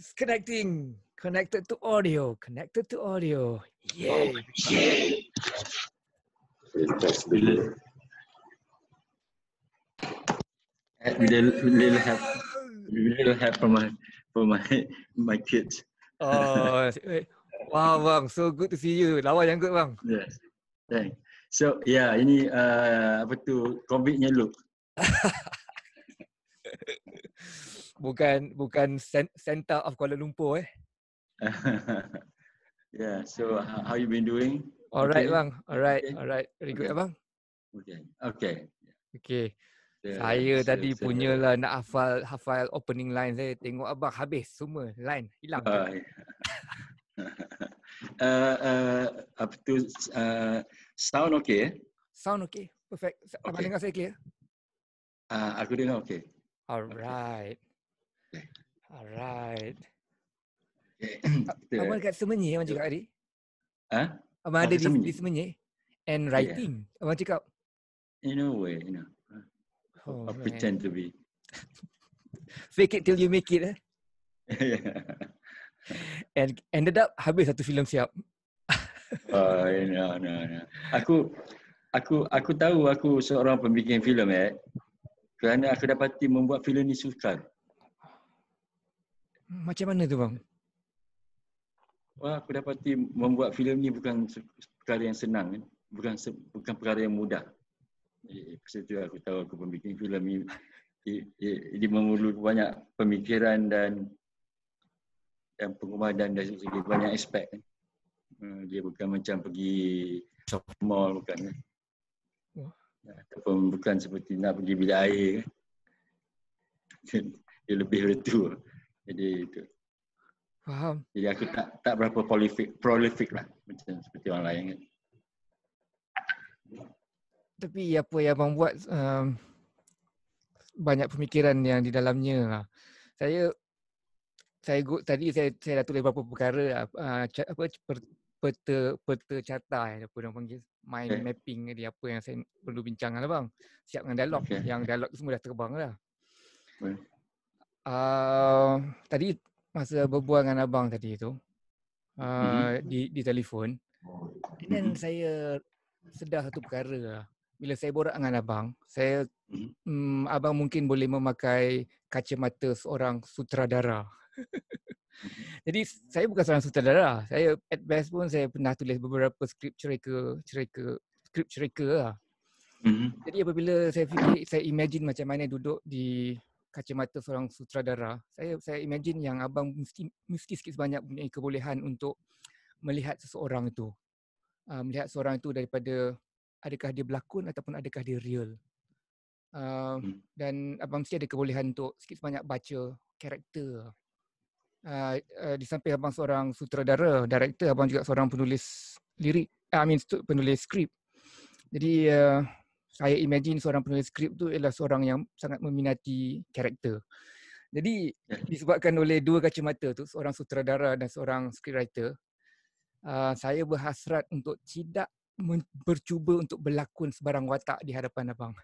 It's connecting. Connected to audio. Connected to audio. Yay. Little help from my kids. Oh, wow bang, so good to see you. Lawa yang good bang. Yes, thanks. So ini apa tu COVID-nya look. bukan center of Kuala Lumpur Yeah, so how you been doing? Alright okay? bang, alright, Okay. alright. Very good bang. Okay. Saya tadi punyalah nak hafal opening line saya. Tengok abang habis semua line hilang. Apa tu sound okay? Sound okay, perfect. Abang dengar saya clear? Aku dengar okay. Alright. Okay. Alright. Okay. Abang dekat Semenyih abang cakap tadi? Abang ada di Semenyih and writing. Yeah. Abang cakap? In a way, I pretend to be. Fake it till you make it. And ended up habis satu filem siap. No. Aku tahu aku seorang pembikin filem kerana aku dapati membuat filem ni sukar. Macam mana tu bang? Wah, aku dapati membuat filem ni bukan perkara yang senang, bukan perkara yang mudah. Pasal tu aku tahu aku pembikin filem ni dia memerlukan banyak pemikiran dan pengumadan dari segi banyak aspek. Dia bukan macam pergi shopping mall bukan. Ataupun bukan seperti nak pergi bilik air. Dia lebih dari tu. Jadi itu. Faham. Jadi aku tak berapa prolific lah macam seperti orang lain kan. Tapi apa yang abang buat banyak pemikiran yang di dalamnya. Saya tadi saya dah tulis beberapa perkara peta carta apa orang panggil mind mapping ni apa yang saya perlu bincangkan lah bang. Siap dengan dialog. Yang dialog tu semua dah terbang dah. Tadi masa berbual dengan abang tadi tu di telefon, dan saya sedar satu perkara lah. Bila saya borak dengan abang, abang mungkin boleh memakai kacamata seorang sutradara. Jadi saya bukan seorang sutradara. Saya at best pun saya pernah tulis beberapa skrip cerita lah. Jadi apabila saya fikir, saya imagine macam mana duduk di kacamata seorang sutradara, saya imagine yang abang mesti sikit sebanyak punya kebolehan untuk melihat seseorang itu. Melihat seorang itu daripada adakah dia berlakon ataupun adakah dia real. Dan abang mesti ada kebolehan untuk sikit sebanyak baca karakter. Di samping abang seorang sutradara, director, abang juga seorang penulis lirik, penulis skrip. Jadi saya imagine seorang penulis skrip tu ialah seorang yang sangat meminati karakter. Jadi disebabkan oleh dua kacamata tu, seorang sutradara dan seorang scriptwriter, saya berhasrat untuk tidak bercuba untuk berlakon sebarang watak di hadapan abang.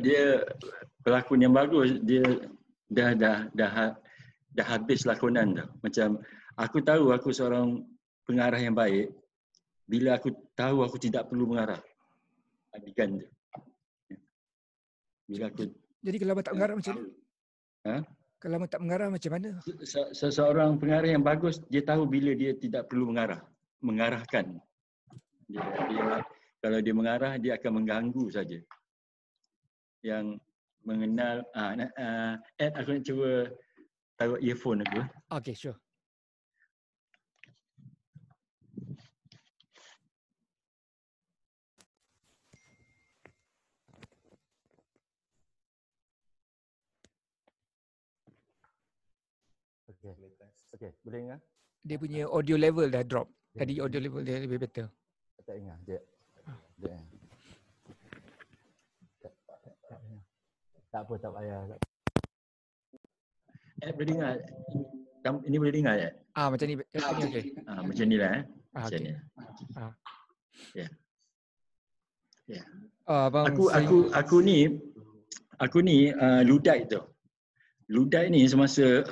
Dia pelakon yang bagus. Dia dah habis lakonan dah. Macam aku tahu aku seorang pengarah yang baik bila aku tahu aku tidak perlu mengarah adegan tu. Bila aku jadi kalau abang tak mengarah macam mana? Kalau abang tak mengarah macam mana? Seseorang pengarah yang bagus dia tahu bila dia tidak perlu mengarahkan. Dia kalau dia mengarah dia akan mengganggu saja. Yang mengenal Ed, aku nak cuba taruh earphone aku. Okay, sure. Okay, boleh dengar? Dia punya audio level dah drop. Tadi audio level dia lebih better. Tak dengar, dia. Tak apa, tak payah. Boleh dengar? Ini boleh dengar ya? Macam ni okey. Macam ni lah macam ni. Ya. Aku ni ludat tu. Luddite ni semasa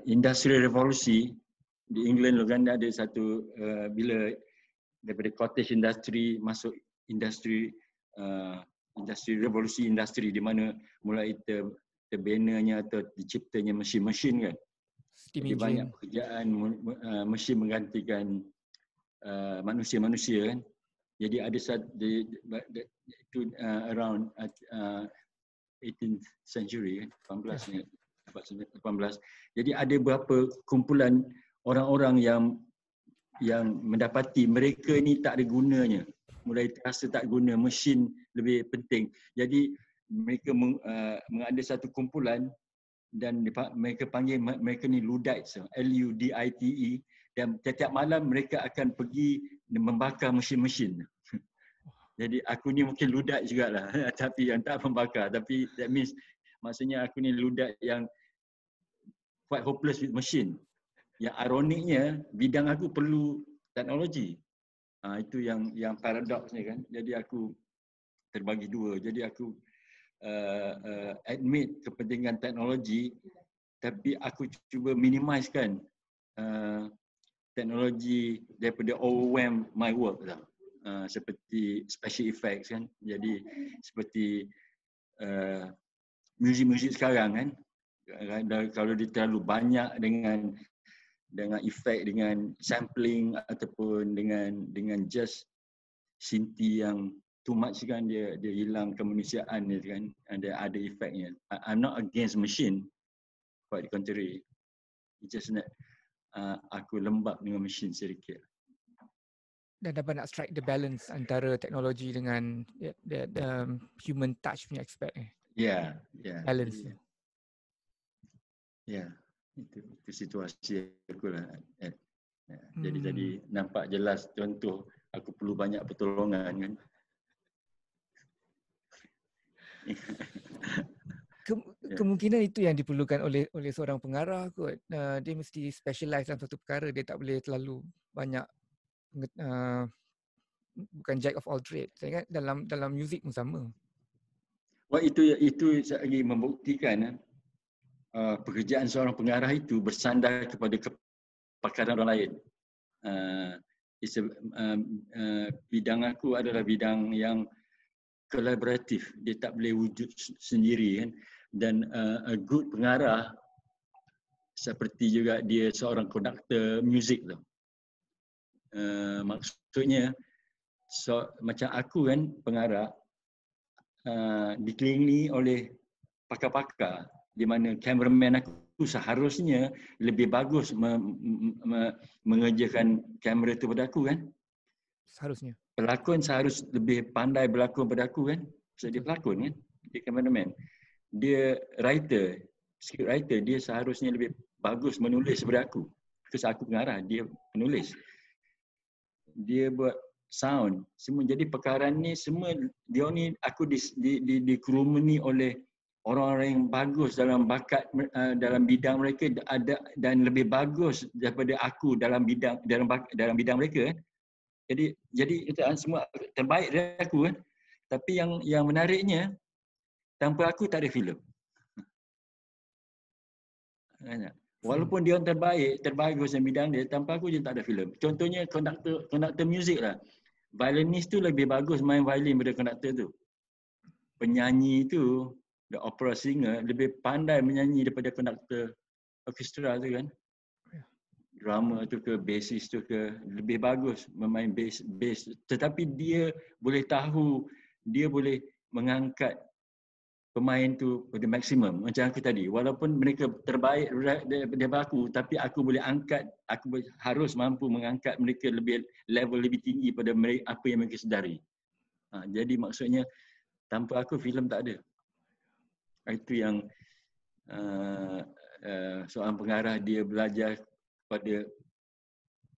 Industrial Revolusi di England kan ada satu bila daripada cottage industry masuk industri revolusi industri di mana mulai terbenanya atau diciptanya mesin-mesin kan. Steam Jadi banyak engine. pekerjaan mesin menggantikan manusia-manusia kan. Jadi ada itu around 18th century kan, 18. Jadi ada beberapa kumpulan orang-orang yang mendapati mereka ni tak ada gunanya. Mulai terasa tak guna, mesin lebih penting. Jadi mereka mengada satu kumpulan dan mereka panggil mereka ni Luddites, L-U-D-I-T-E, dan setiap malam mereka akan pergi membakar mesin-mesin. Jadi aku ni mungkin Luddite jugalah tapi yang tak membakar, tapi that means maksudnya aku ni Luddite yang quite hopeless with machine. Yang ironiknya bidang aku perlu teknologi. Itu yang paradoksnya kan. Jadi aku terbagi dua. Jadi aku admit kepentingan teknologi, tapi aku cuba minimizekan teknologi daripada overwhelm my work lah. Seperti special effects kan. Jadi seperti muzik-muzik sekarang kan. Kalau dia terlalu banyak dengan efek, dengan sampling ataupun dengan just synthi yang too much kan, dia hilang kemanusiaan dia kan, ada efeknya. I'm not against machine, quite the contrary. It's just that aku lembab dengan machine sedikit. Dan dapat nak strike the balance antara teknologi dengan human touch punya aspect Yeah. balance. Ya, itu situasi aku lah. Jadi nampak jelas contoh aku perlu banyak pertolongan kan. Kemungkinan itu yang diperlukan oleh seorang pengarah kot. Dia mesti specialize dalam satu perkara, dia tak boleh terlalu banyak bukan jack of all trades. Saya ingat dalam muzik pun sama. Wah, itu lagi membuktikan pekerjaan seorang pengarah itu bersandar kepada kepakaran orang lain. Bidang aku adalah bidang yang kolaboratif. Dia tak boleh wujud sendiri kan. Dan a good pengarah seperti juga dia seorang konduktor muzik tu. Maksudnya macam aku kan pengarah dikelilingi oleh pakar-pakar di mana kameraman aku seharusnya lebih bagus mengerjakan kamera tu pada aku kan. Seharusnya. Pelakon seharus lebih pandai berlakon pada aku kan. Sebab dia pelakon kan, dia kameraman. Dia writer, script writer, dia seharusnya lebih bagus menulis daripada aku. Because aku pengarah, dia penulis. Dia buat sound, semua. Jadi perkara ni semua dia ni aku dikerumuni oleh orang-orang yang bagus dalam bakat dalam bidang mereka ada dan lebih bagus daripada aku dalam bidang mereka kan. Jadi itu semua terbaik dari aku kan. Tapi yang menariknya tanpa aku tak ada filem. Walaupun dia orang terbagus dalam bidang dia, tanpa aku je tak ada filem. Contohnya konduktor muzik lah. Violinist tu lebih bagus main violin daripada konduktor tu. Penyanyi tu, the opera singer, lebih pandai menyanyi daripada konduktor orkestra tu kan. Drama tu ke, bassist tu ke, lebih bagus memain bass. Tetapi dia boleh tahu, dia boleh mengangkat pemain tu pada maksimum. Macam aku tadi, walaupun mereka terbaik daripada aku, tapi aku boleh angkat, harus mampu mengangkat mereka level lebih tinggi pada mereka, apa yang mereka sedari. Jadi maksudnya tanpa aku filem tak ada. Itu yang seorang pengarah dia belajar pada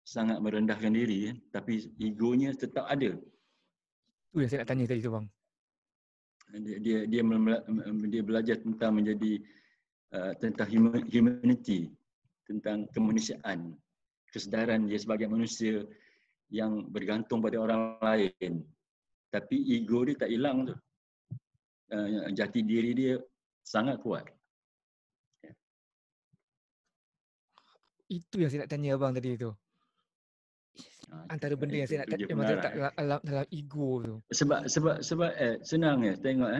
sangat merendahkan diri, tapi egonya tetap ada. Itu yang saya nak tanya tadi tu bang. Dia belajar tentang menjadi tentang humanity, tentang kemanusiaan, kesedaran dia sebagai manusia yang bergantung pada orang lain. Tapi ego dia tak hilang tu. Jati diri dia sangat kuat. Itu yang saya nak tanya abang tadi tu. Antara benda yang saya nak kerja yang maksudnya tak pengarah. dalam ego tu. Sebab senang tengok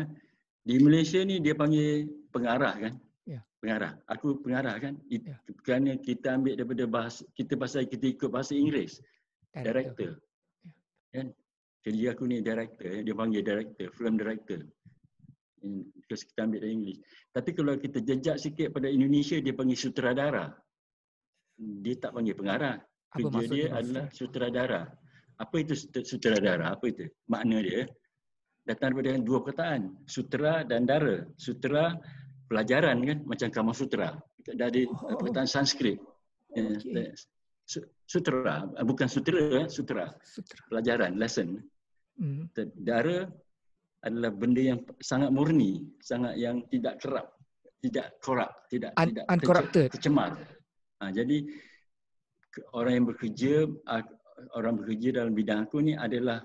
di Malaysia ni dia panggil pengarah kan. Ya. Pengarah. Aku pengarah kan. Ya. Kerana kita ambil daripada bahasa kita ikut bahasa Inggeris. Director. Kan? Kerja aku ni director, dia panggil director, film director. Because kita ambil dari Inggeris. Tapi kalau kita jejak sikit pada Indonesia, dia panggil sutradara. Dia tak panggil pengarah. Kerja dia adalah sutradara. Apa itu sutradara? Apa itu? Makna dia datang daripada dua perkataan, sutera dan dara. Sutera pelajaran kan, macam Kama Sutra. Dari perkataan Sanskrit. Okay. Sutera, bukan sutera, sutera. Pelajaran, lesson. Dara adalah benda yang sangat murni, sangat yang tidak kerap, tidak korup, tidak tercemar. Jadi orang bekerja dalam bidang aku ni adalah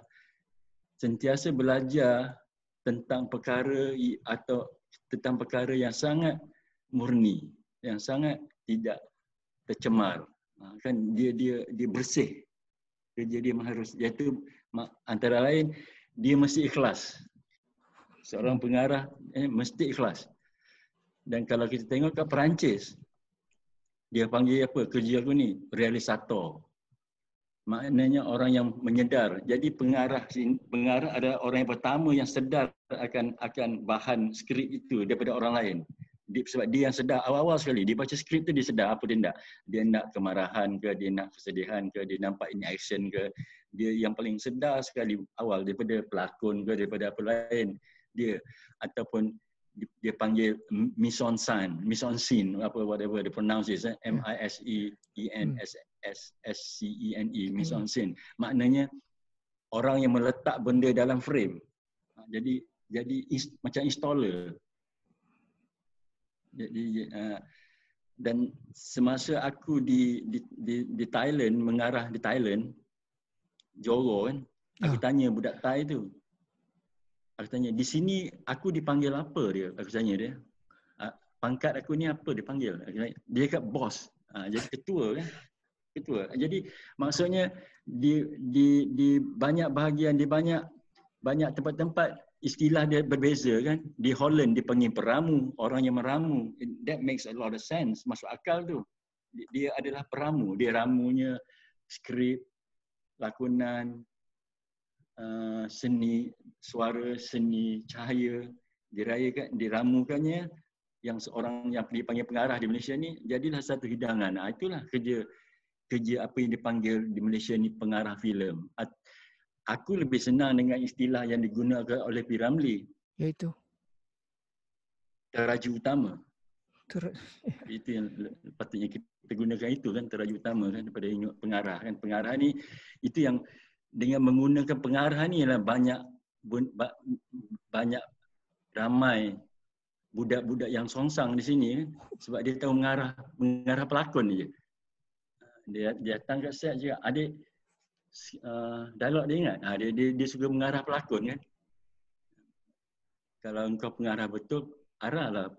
sentiasa belajar tentang perkara yang sangat murni, yang sangat tidak tercemar. Kan dia bersih. Kerja dia harus, iaitu antara lain dia mesti ikhlas. Seorang pengarah mesti ikhlas. Dan kalau kita tengok kat Perancis, dia panggil apa kerja aku ni? Realisator. Maknanya orang yang menyedar. Jadi pengarah adalah orang yang pertama yang sedar akan bahan skrip itu daripada orang lain. Sebab dia yang sedar awal-awal sekali, dia baca skrip tu dia sedar apa dia nak. Dia nak kemarahan ke, dia nak kesedihan ke, dia nampak ini action ke. Dia yang paling sedar sekali awal daripada pelakon ke, daripada apa lain. Dia ataupun dia panggil mise en scene, whatever they pronounce it, MISENSSCENE, mise en scene. Maknanya orang yang meletak benda dalam frame. Jadi macam installer. Jadi dan semasa aku di Thailand, mengarah di Thailand, Johor kan, aku tanya budak Thai tu. Aku tanya, di sini aku dipanggil apa dia? Aku tanya dia. Pangkat aku ni apa dia panggil? Dia kat bos. Jadi ketua kan. Ketua. Jadi maksudnya di banyak bahagian, di banyak tempat-tempat istilah dia berbeza kan. Di Holland dipanggil peramu, orang yang meramu. That makes a lot of sense. Masuk akal tu. Dia adalah peramu. Dia ramunya skrip, lakonan, seni suara, seni cahaya, diramukannya yang seorang yang dipanggil pengarah di Malaysia ni jadilah satu hidangan. Itulah kerja apa yang dipanggil di Malaysia ni pengarah filem. Aku lebih senang dengan istilah yang digunakan oleh P. Ramlee, iaitu teraju utama. Itu yang patutnya kita gunakan, itu kan teraju utama kan daripada pengarah kan. Pengarah ni itu yang dengan menggunakan pengarah ni ialah banyak ramai budak-budak yang songsang di sini sebab dia tahu mengarah pelakon je. Dia datang kat set je, adik dialog dia ingat. Dia suka mengarah pelakon kan. Kalau engkau pengarah betul, arahlah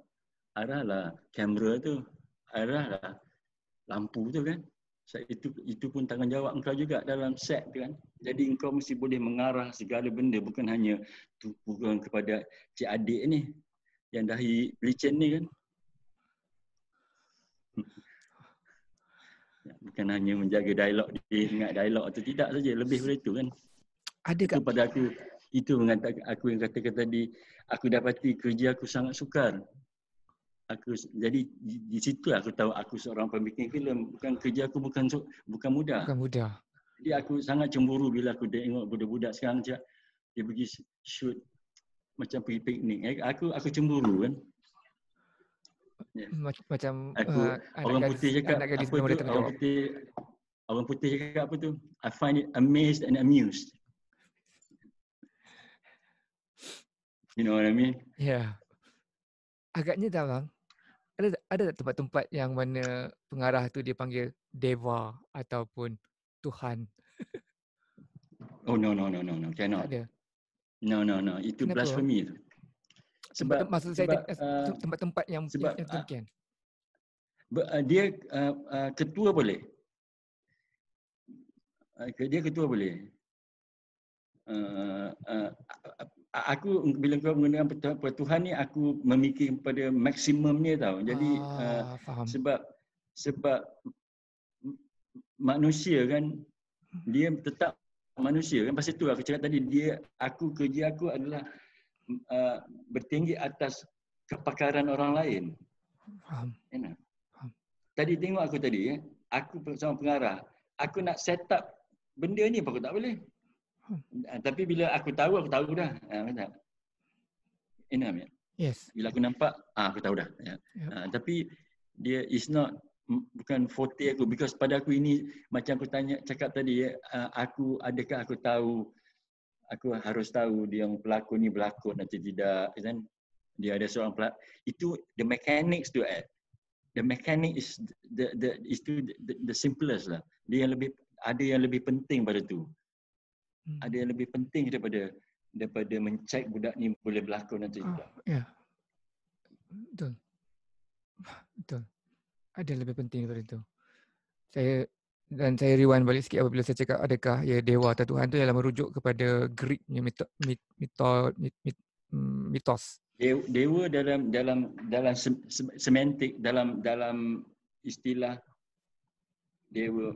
kamera tu, arahlah lampu tu kan. Itu pun tanggungjawab engkau juga dalam set tu kan. Jadi engkau mesti boleh mengarah segala benda, bukan hanya bukan kepada cik adik ni yang dahi licin ni kan. Bukan hanya menjaga dialog, dia ingat dialog atau tidak saja, lebih dari itu kan. Ada itu pada aku, itu mengatakan aku yang katakan tadi, aku dapati kerja aku sangat sukar. Jadi di situ aku tahu aku seorang pembikin filem. Bukan kerja aku bukan mudah. Bukan mudah. Jadi aku sangat cemburu bila aku tengok budak-budak sekarang dia pergi shoot macam pergi piknik. Aku cemburu kan. Macam orang putih cakap apa tu? Orang putih cakap apa tu? I find it amazed and amused. You know what I mean? Yeah. Agaknya tak bang. Ada tak tempat-tempat yang mana pengarah tu dia panggil Deva ataupun Tuhan? Oh no, cannot. Tak ada. No. Itu Kenapa? blasphemy tu. Maksud saya tempat-tempat yang demikian. Dia ketua boleh. Dia ketua boleh. Aku bila kau menggunakan pertuhan ni, aku memikir pada maksimum dia tau. Jadi faham. sebab manusia kan, dia tetap manusia kan. Pasal tu aku cakap tadi, kerja aku adalah bertinggi atas kepakaran orang lain. Faham. Tadi tengok aku tadi, aku sama pengarah, aku nak set up benda ni pun aku tak boleh. Tapi bila aku tahu dah. Macam Yes. bila aku nampak, aku tahu dah. Ya. Yep. Tapi dia is not, bukan forte aku, because pada aku ini macam aku cakap tadi, adakah aku tahu, aku harus tahu dia yang pelakon ni berlakon atau tidak, kan? Dia ada seorang pelakon, itu the mechanics to act. The mechanic is the simplest lah. Dia ada yang lebih penting pada tu. Ada yang lebih penting daripada mencek budak ni boleh berlakon atau tidak. Ya. Betul. Ada yang lebih penting daripada itu. Saya rewind balik sikit apabila saya cakap adakah dewa atau Tuhan tu ialah merujuk kepada Greeknya mitos. Dewa dalam semantik, dalam istilah dewa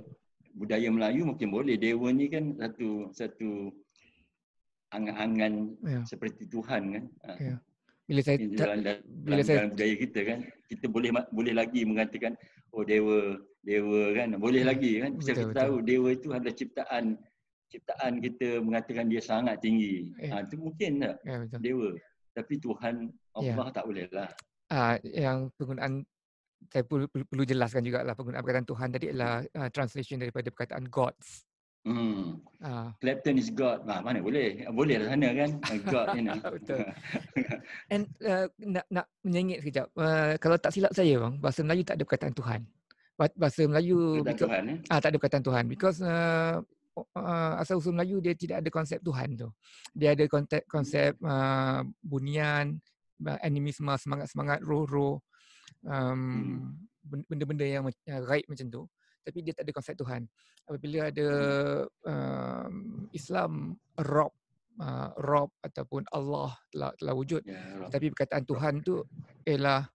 budaya Melayu mungkin boleh. Dewa ni kan satu angan-angan seperti Tuhan kan. Ya. Bila dalam budaya kita kan, kita boleh lagi mengatakan dewa kan, boleh lagi kan. Kita tahu dewa itu adalah ciptaan kita, mengatakan dia sangat tinggi. Itu mungkin tak? Dewa. Tapi Tuhan Allah tak boleh lah. Yang penggunaan saya perlu jelaskan jugalah, penggunaan perkataan Tuhan tadi adalah translation daripada perkataan gods. Clapton is God. Mana boleh? Boleh lah sana kan. God ni. Betul. And nak menyengit sekejap. Kalau tak silap saya bang, bahasa Melayu tak ada perkataan Tuhan. Bahasa Melayu Tuhan, tak ada perkataan Tuhan because asal usul Melayu dia tidak ada konsep Tuhan tu. Dia ada konsep bunian, animisme, semangat-semangat, roh-roh, benda-benda yang gaib macam tu. Tapi dia tak ada konsep Tuhan. Apabila ada Islam, Rob ataupun Allah telah wujud. Tapi perkataan Tuhan tu ialah,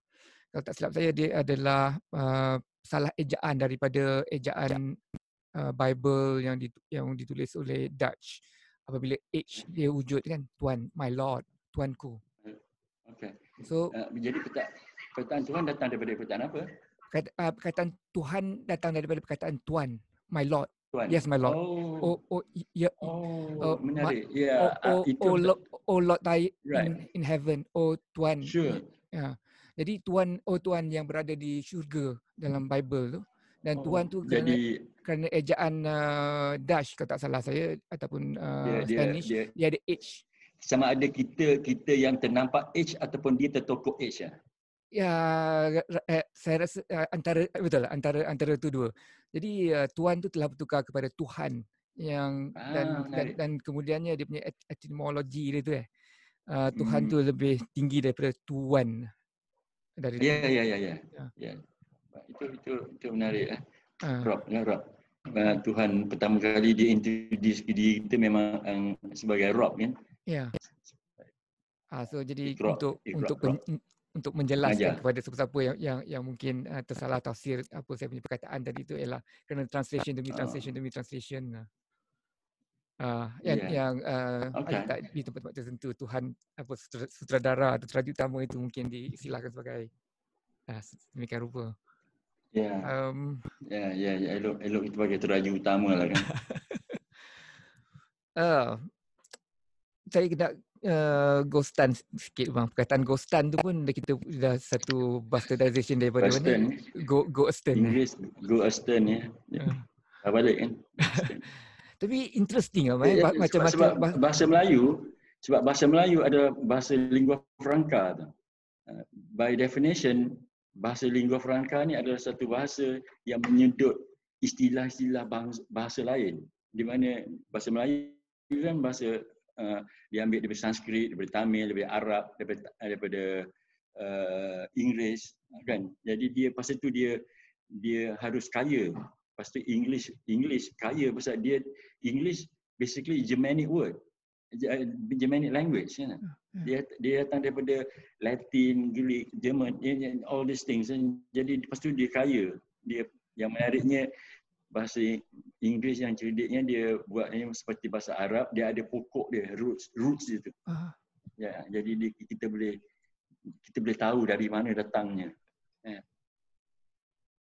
kalau tak silap saya, dia adalah salah ejaan daripada ejaan Bible yang ditulis oleh Dutch. Apabila H dia wujud kan, Tuan, my Lord, Tuanku. Okay. So jadi perkataan Tuhan datang daripada perkataan apa? Perkataan Tuhan datang daripada perkataan Tuan, my Lord. Tuan. Yes, my Lord. Menarik. Oh Lord thy right. in heaven. Oh Tuan. Sure. Jadi Tuan, Tuan yang berada di syurga dalam Bible tu. Dan Tuhan tu kerana ejaan Dutch kalau tak salah saya, ataupun Spanish, dia ada H. Sama ada kita yang ternampak H ataupun dia tertokok H. Ya, saya rasa antara tu dua. Jadi Tuhan tu telah bertukar kepada Tuhan yang dan kemudiannya dia punya etimologi dia tu Tuhan tu lebih tinggi daripada Tuan. Ya. Itu menarik. Rob. Tuhan pertama kali dia introduce diri kita memang sebagai Rob kan. Ya. So jadi untuk menjelaskan kepada siapa-siapa yang mungkin tersalah tafsir apa saya punya perkataan tadi itu ialah kerana translation demi translation. Yang tak di tempat-tempat tertentu Tuhan sutradara atau terajuk utama itu mungkin diistilahkan sebagai demikian rupa. Elok itu bagi terajuk utama lah kan. Saya kena ghostan sikit bang. Perkataan ghostan tu pun kita dah satu bastardization daripada mana? Ghostan. Inggeris ghostan ya. Balik kan. Tapi interesting lah bang. Macam bahasa Melayu, sebab bahasa Melayu adalah bahasa lingua franca tu. By definition, bahasa lingua franca ni adalah satu bahasa yang menyedut istilah-istilah bahasa lain. Di mana bahasa Melayu kan bahasa diambil daripada Sanskrit, daripada Tamil, daripada Arab, daripada Inggeris kan. Jadi dia pasal tu dia dia harus kaya. Lepas tu English kaya pasal dia English basically Germanic word. Germanic language kan. Dia datang daripada Latin, Greek, German, all these things. Jadi lepas tu dia kaya. Dia yang menariknya bahasa Inggeris yang cerdiknya dia buat seperti bahasa Arab, dia ada pokok dia, roots dia tu. Ya, jadi kita boleh tahu dari mana datangnya.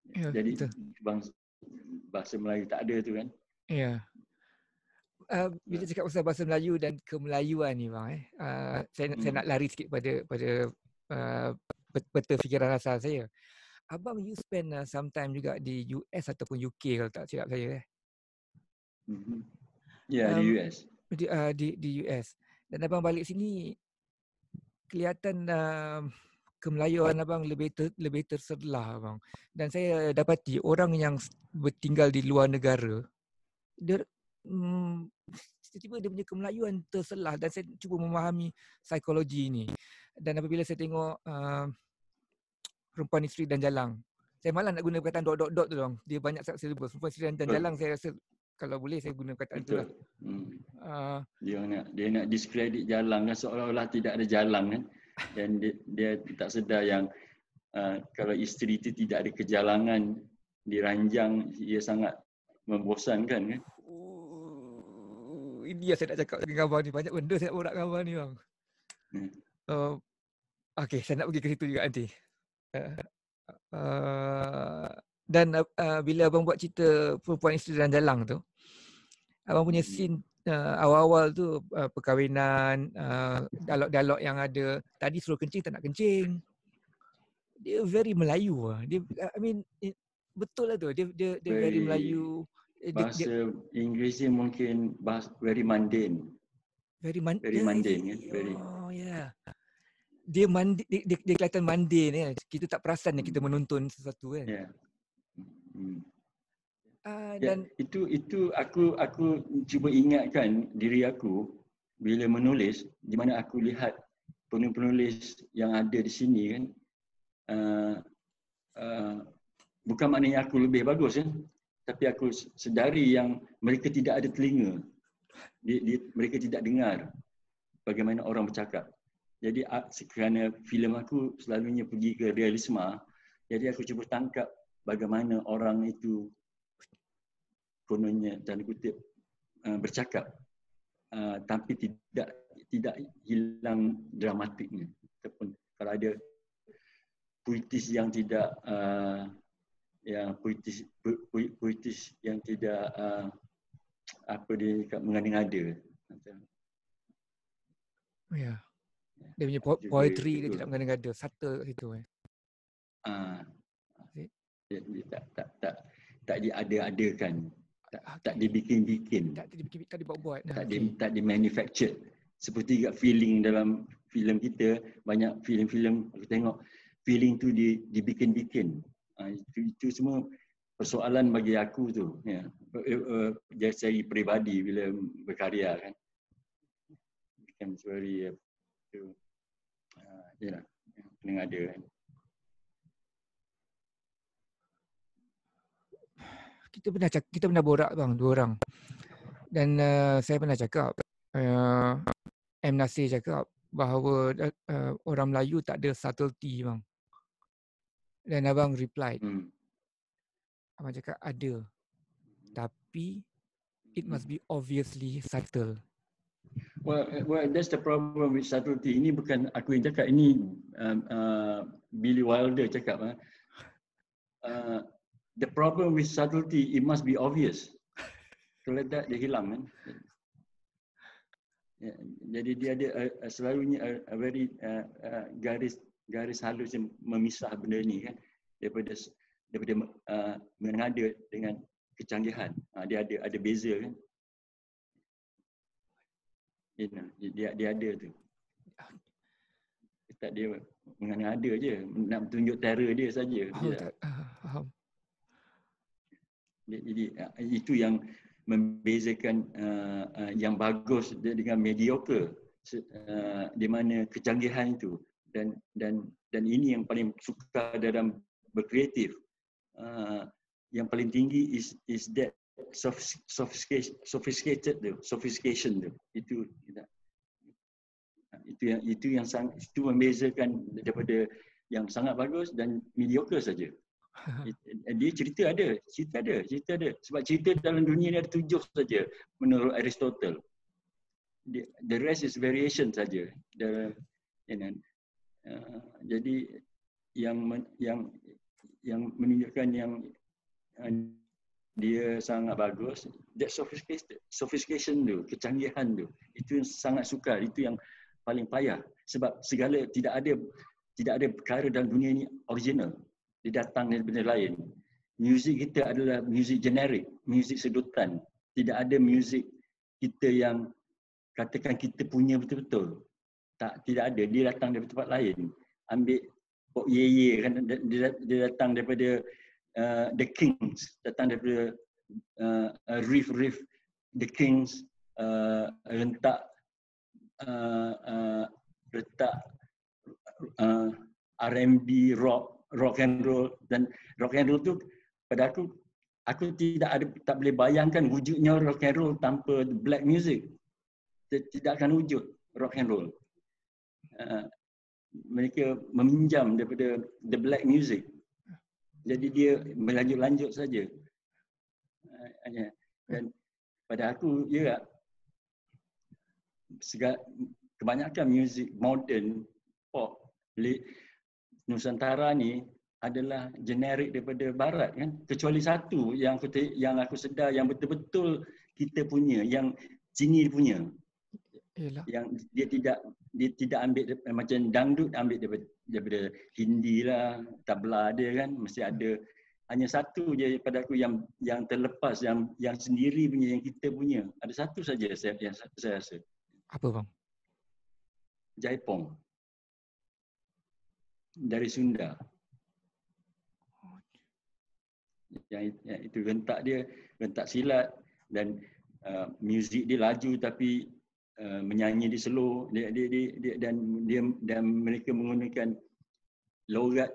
Jadi bahasa Melayu tak ada tu kan. Ya. Bila cakap pasal bahasa Melayu dan kemelayuan ni bang, saya nak lari sikit pada peta fikiran asal saya. Abang you spend some time juga di US ataupun UK kalau tak silap saya. Ya, di US. Di US. Dan abang balik sini kelihatan kemelayuan abang lebih terselah abang. Dan saya dapati orang yang bertinggal di luar negara, dia tiba-tiba dia punya kemelayuan terselah, dan saya cuba memahami psikologi ini. Dan apabila saya tengok Perempuan Isteri dan Jalang, saya malah nak guna perkataan dot tu bang. Dia banyak silibus. Perempuan Isteri dan Jalang saya rasa kalau boleh saya guna perkataan tu lah. Dia nak diskredit Jalang kan, seolah-olah tidak ada Jalang kan. Dan dia tak sedar yang kalau isteri itu tidak ada kejalangan diranjang, ia sangat membosankan kan. Ini yang saya nak cakap dengan abang ni. Banyak benda saya nak borak dengan abang ni bang. Okay, saya nak pergi ke situ juga nanti. Dan bila abang buat cerita Perempuan Isteri dan Jalang tu, abang punya scene awal-awal tu perkahwinan, dialog-dialog yang ada. Tadi suruh kencing tak nak kencing. Dia very Melayu lah. Dia, I mean, betul lah tu. Dia very Melayu. Bahasa Inggeris dia mungkin very mundane. Very mundane kan. Oh yeah. Dia kelihatan mundane kan. Kita tak perasan kita menonton sesuatu kan. Yeah. Dan itu aku cuba ingatkan diri aku bila menulis, di mana aku lihat penulis yang ada di sini kan, bukan maknanya aku lebih bagus kan, tapi aku sedari yang mereka tidak ada telinga, mereka tidak dengar bagaimana orang bercakap. Jadi kerana filem aku selalunya pergi ke realisma, jadi aku cuba tangkap bagaimana orang itu kononnya dan kutip bercakap, tapi tidak hilang dramatiknya. Ataupun kalau ada puitis yang tidak puitis yang tidak mengada-ngada. Ya. Dia punya poetry dia tidak mengada-ngada, subtle kat situ tak diada-adakan. Tak dibikin-bikin. Tak dibuat-buat. Tak di-manufactured. Seperti feeling dalam filem kita, banyak filem-filem aku tengok, feeling tu dibikin-bikin. Itu semua persoalan bagi aku tu. Ya. Dari peribadi bila berkarya kan. Becomes very kena ada kan. Kita pernah borak bang, dua orang. Dan saya pernah cakap, M. Nasir cakap bahawa orang Melayu tak ada subtlety bang. Dan abang reply. Abang cakap ada. Tapi it must be obviously subtle. Well, that's the problem with subtlety. Ini bukan aku yang cakap, ini Billy Wilder cakap. The problem with subtlety, it must be obvious. Kalau tak, dia hilang kan. Jadi dia ada selalunya very garis halus yang memisah benda ni kan, daripada mengada dengan kecanggihan. Dia ada beza kan. Dia ada tu. Tak, dia mengada je, nak tunjuk terror dia saja. Faham. Jadi itu yang membezakan yang bagus dengan mediocre, di mana kecanggihan itu dan ini yang paling suka dalam berkreatif, yang paling tinggi is that sophistication tu. Itu yang membezakan daripada yang sangat bagus dan mediocre saja. Dia cerita ada. Sebab cerita dalam dunia ni ada 7 saja menurut Aristotle. The rest is variation saja. Jadi yang menunjukkan yang dia sangat bagus, that sophistication tu, kecanggihan tu, itu yang sangat sukar, itu yang paling payah. Sebab segala tidak ada perkara dalam dunia ni original. Dia datang dari benda lain. Muzik kita adalah muzik generik, muzik sedutan. Tidak ada muzik kita yang katakan kita punya betul-betul. Tidak ada. Dia datang dari tempat lain. Ambil Pop Ye kan, dia datang daripada The Kings, datang daripada riff The Kings, rentak R&B, rock and roll. Dan rock and roll tu pada aku tak boleh bayangkan wujudnya rock and roll tanpa black music. Tidak akan wujud rock and roll. Mereka meminjam daripada the black music. Jadi dia berlanjut saja. Dan pada aku kebanyakan muzik modern pop Nusantara ni adalah generik daripada barat kan, kecuali satu yang aku sedar yang betul-betul kita punya, yang sini punya. Yalah. Yang dia tidak ambil macam dangdut, ambil daripada Hindi lah, tabla dia kan, mesti ada. Hanya satu je pada aku yang terlepas, yang sendiri punya, yang kita punya. Ada satu saja yang saya rasa. Apa bang? Jaipong. Dari Sunda. Yang itu rentak silat dan muzik dia laju tapi menyanyi di slow, dan mereka menggunakan logat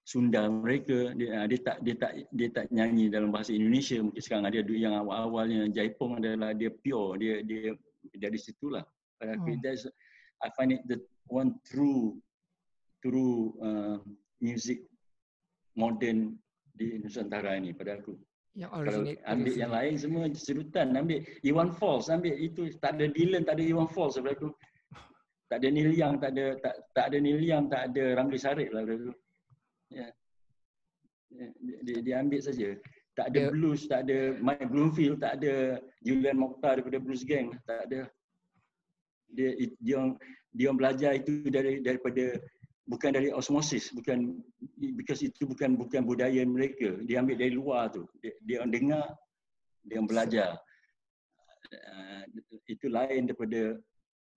Sunda mereka. Dia tak nyanyi dalam bahasa Indonesia. Mungkin sekarang ada yang awal-awalnya Jaipong adalah dia pure, dia dari situlah. Pada aku I find it the one true music modern di Nusantara ini pada aku. Kalau ambil yang lain semua sedutan, ambil Iwan Fals, ambil itu, tak ada Dylan, tak ada Iwan Fals pada aku. Tak ada Neil Young, tak ada Neil Young, tak ada Ramli Sarip lah pada aku. Ya. Dia ambil saja. Tak ada blues, tak ada Mike Bloomfield, tak ada Julian Mokhtar daripada Blues Gang, tak ada. Dia belajar itu daripada, bukan dari osmosis, bukan, because itu bukan budaya mereka. Dia ambil dari luar tu. Dia dengar, dia belajar. Itu lain daripada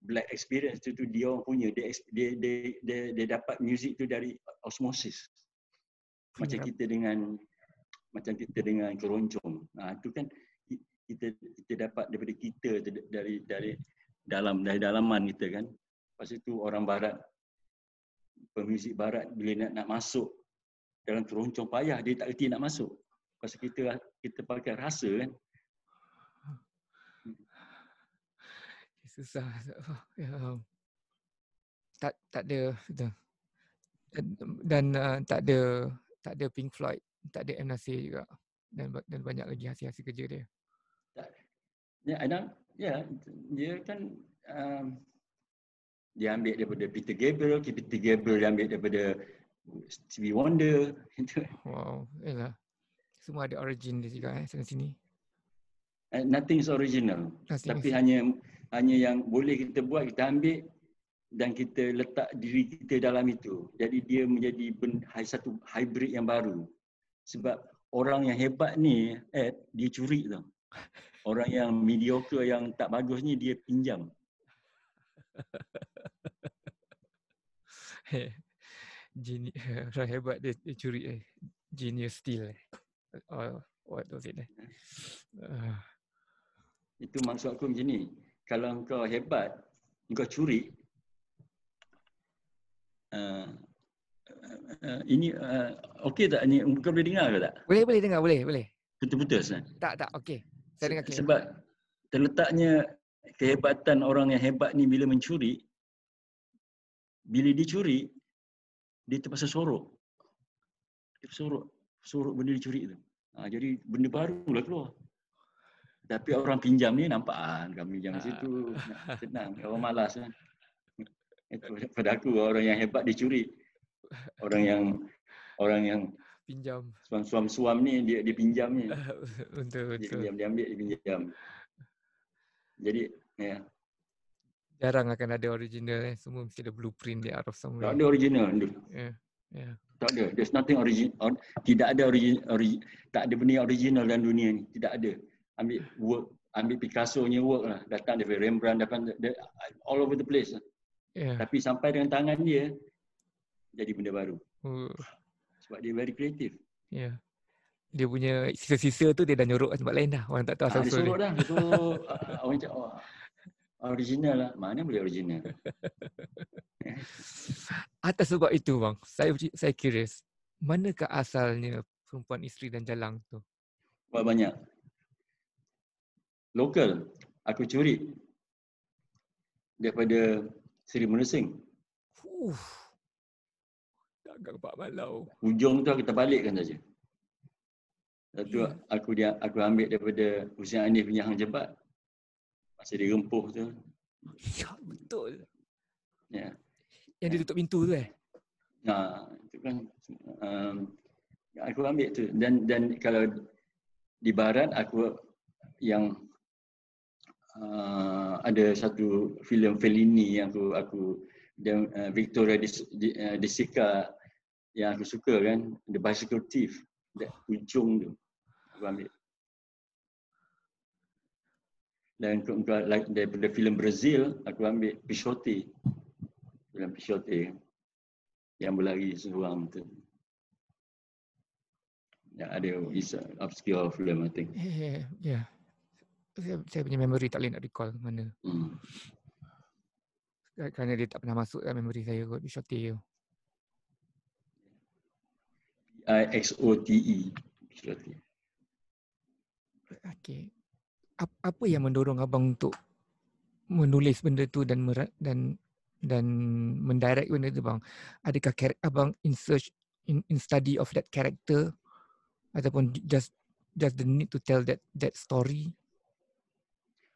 black experience tu dia orang punya. Dia dapat music tu dari osmosis. Macam kita dengan keroncong. Itu kan kita dapat daripada kita, dari dalaman kita kan. Lepas itu orang barat, pemuzik barat bila nak masuk dalam keroncong payah, dia tak erti nak masuk. Pasal kita pakai rasa kan. Susah. Tak ada dan tak ada Pink Floyd, tak ada M. Nasir juga, dan banyak lagi hasil kerja dia. Dia kan dia ambil daripada Peter Gabriel dia ambil daripada Stevie Wonder. Wow, yalah. Semua ada origin dia juga sana sini. Nothing is original. Tapi hanya yang boleh kita buat, kita ambil dan kita letak diri kita dalam itu. Jadi dia menjadi satu hybrid yang baru. Sebab orang yang hebat ni, dia curi tau. Orang yang mediocre, yang tak bagus ni, dia pinjam. Orang hebat dia curi. Genius steal. What was it? Itu maksud aku macam ni. Kalau kau hebat, kau curi, ini okey tak ni? Kau boleh dengar ke tak? Boleh dengar, boleh. Putus-putus. Tak, okey. Saya dengar clear. Sebab terletaknya kehebatan orang yang hebat ni bila mencuri, bila dia curi, dia terpaksa sorok. Dia sorok benda dicuri tu. Jadi benda barulah keluar. Tapi orang pinjam ni nampak kami pinjam situ senang. Orang malas kan. Itu pada aku orang yang hebat dicuri. Orang yang Pinjam. suam ni dia pinjam ni. Betul. Dia ambil, dia pinjam. Jadi ya. Jarang akan ada original. Semua mesti ada blueprint dia out of somewhere. Tak ada original. Yeah. Tak ada. There's nothing original. Tidak ada tak ada benda original dalam dunia ni. Tidak ada. Ambil Picasso-nya work lah. Datang dari Rembrandt, all over the place lah. Yeah. Tapi sampai dengan tangan dia, jadi benda baru. Sebab dia very creative. Yeah. Dia punya sisa-sisa tu dia dah nyorok tempat lain dah. Orang tak tahu asal-usul dia sorok dah. Dia sorok. Orang cakap, original lah. Mana boleh original? Atas sebab itu bang, saya curious. Manakah asalnya Perempuan Isteri dan Jalang tu? Banyak. Lokal. Aku curi. Daripada Seri Mersing. Dagang Pak Malau. Hujung tu kita balikkan saja. Satu aku ambil daripada Hussein Hanif punya Hang Jebat. Masa dia rempuh tu. Ya, betul. Ya. Yang dia tutup pintu tu Itu kan aku ambil tu dan kalau di barat aku yang ada satu filem Fellini yang aku dan Victoria De Sica yang aku suka kan, The Bicycle Thief, ujung tu aku ambil. Dan daripada filem Brazil aku ambil Pichote, filem Pichote yang berlari seorang tu. Ya, ada obscure film I think. Yeah. Saya punya memory tak boleh nak recall mana. Kerana dia tak pernah masuk dalam memory saya kot, Pichote tu. Pixote. Pichote. Okay. Apa yang mendorong abang untuk menulis benda tu dan mendirect benda tu bang? Adakah abang in search in study of that character ataupun just the need to tell that story?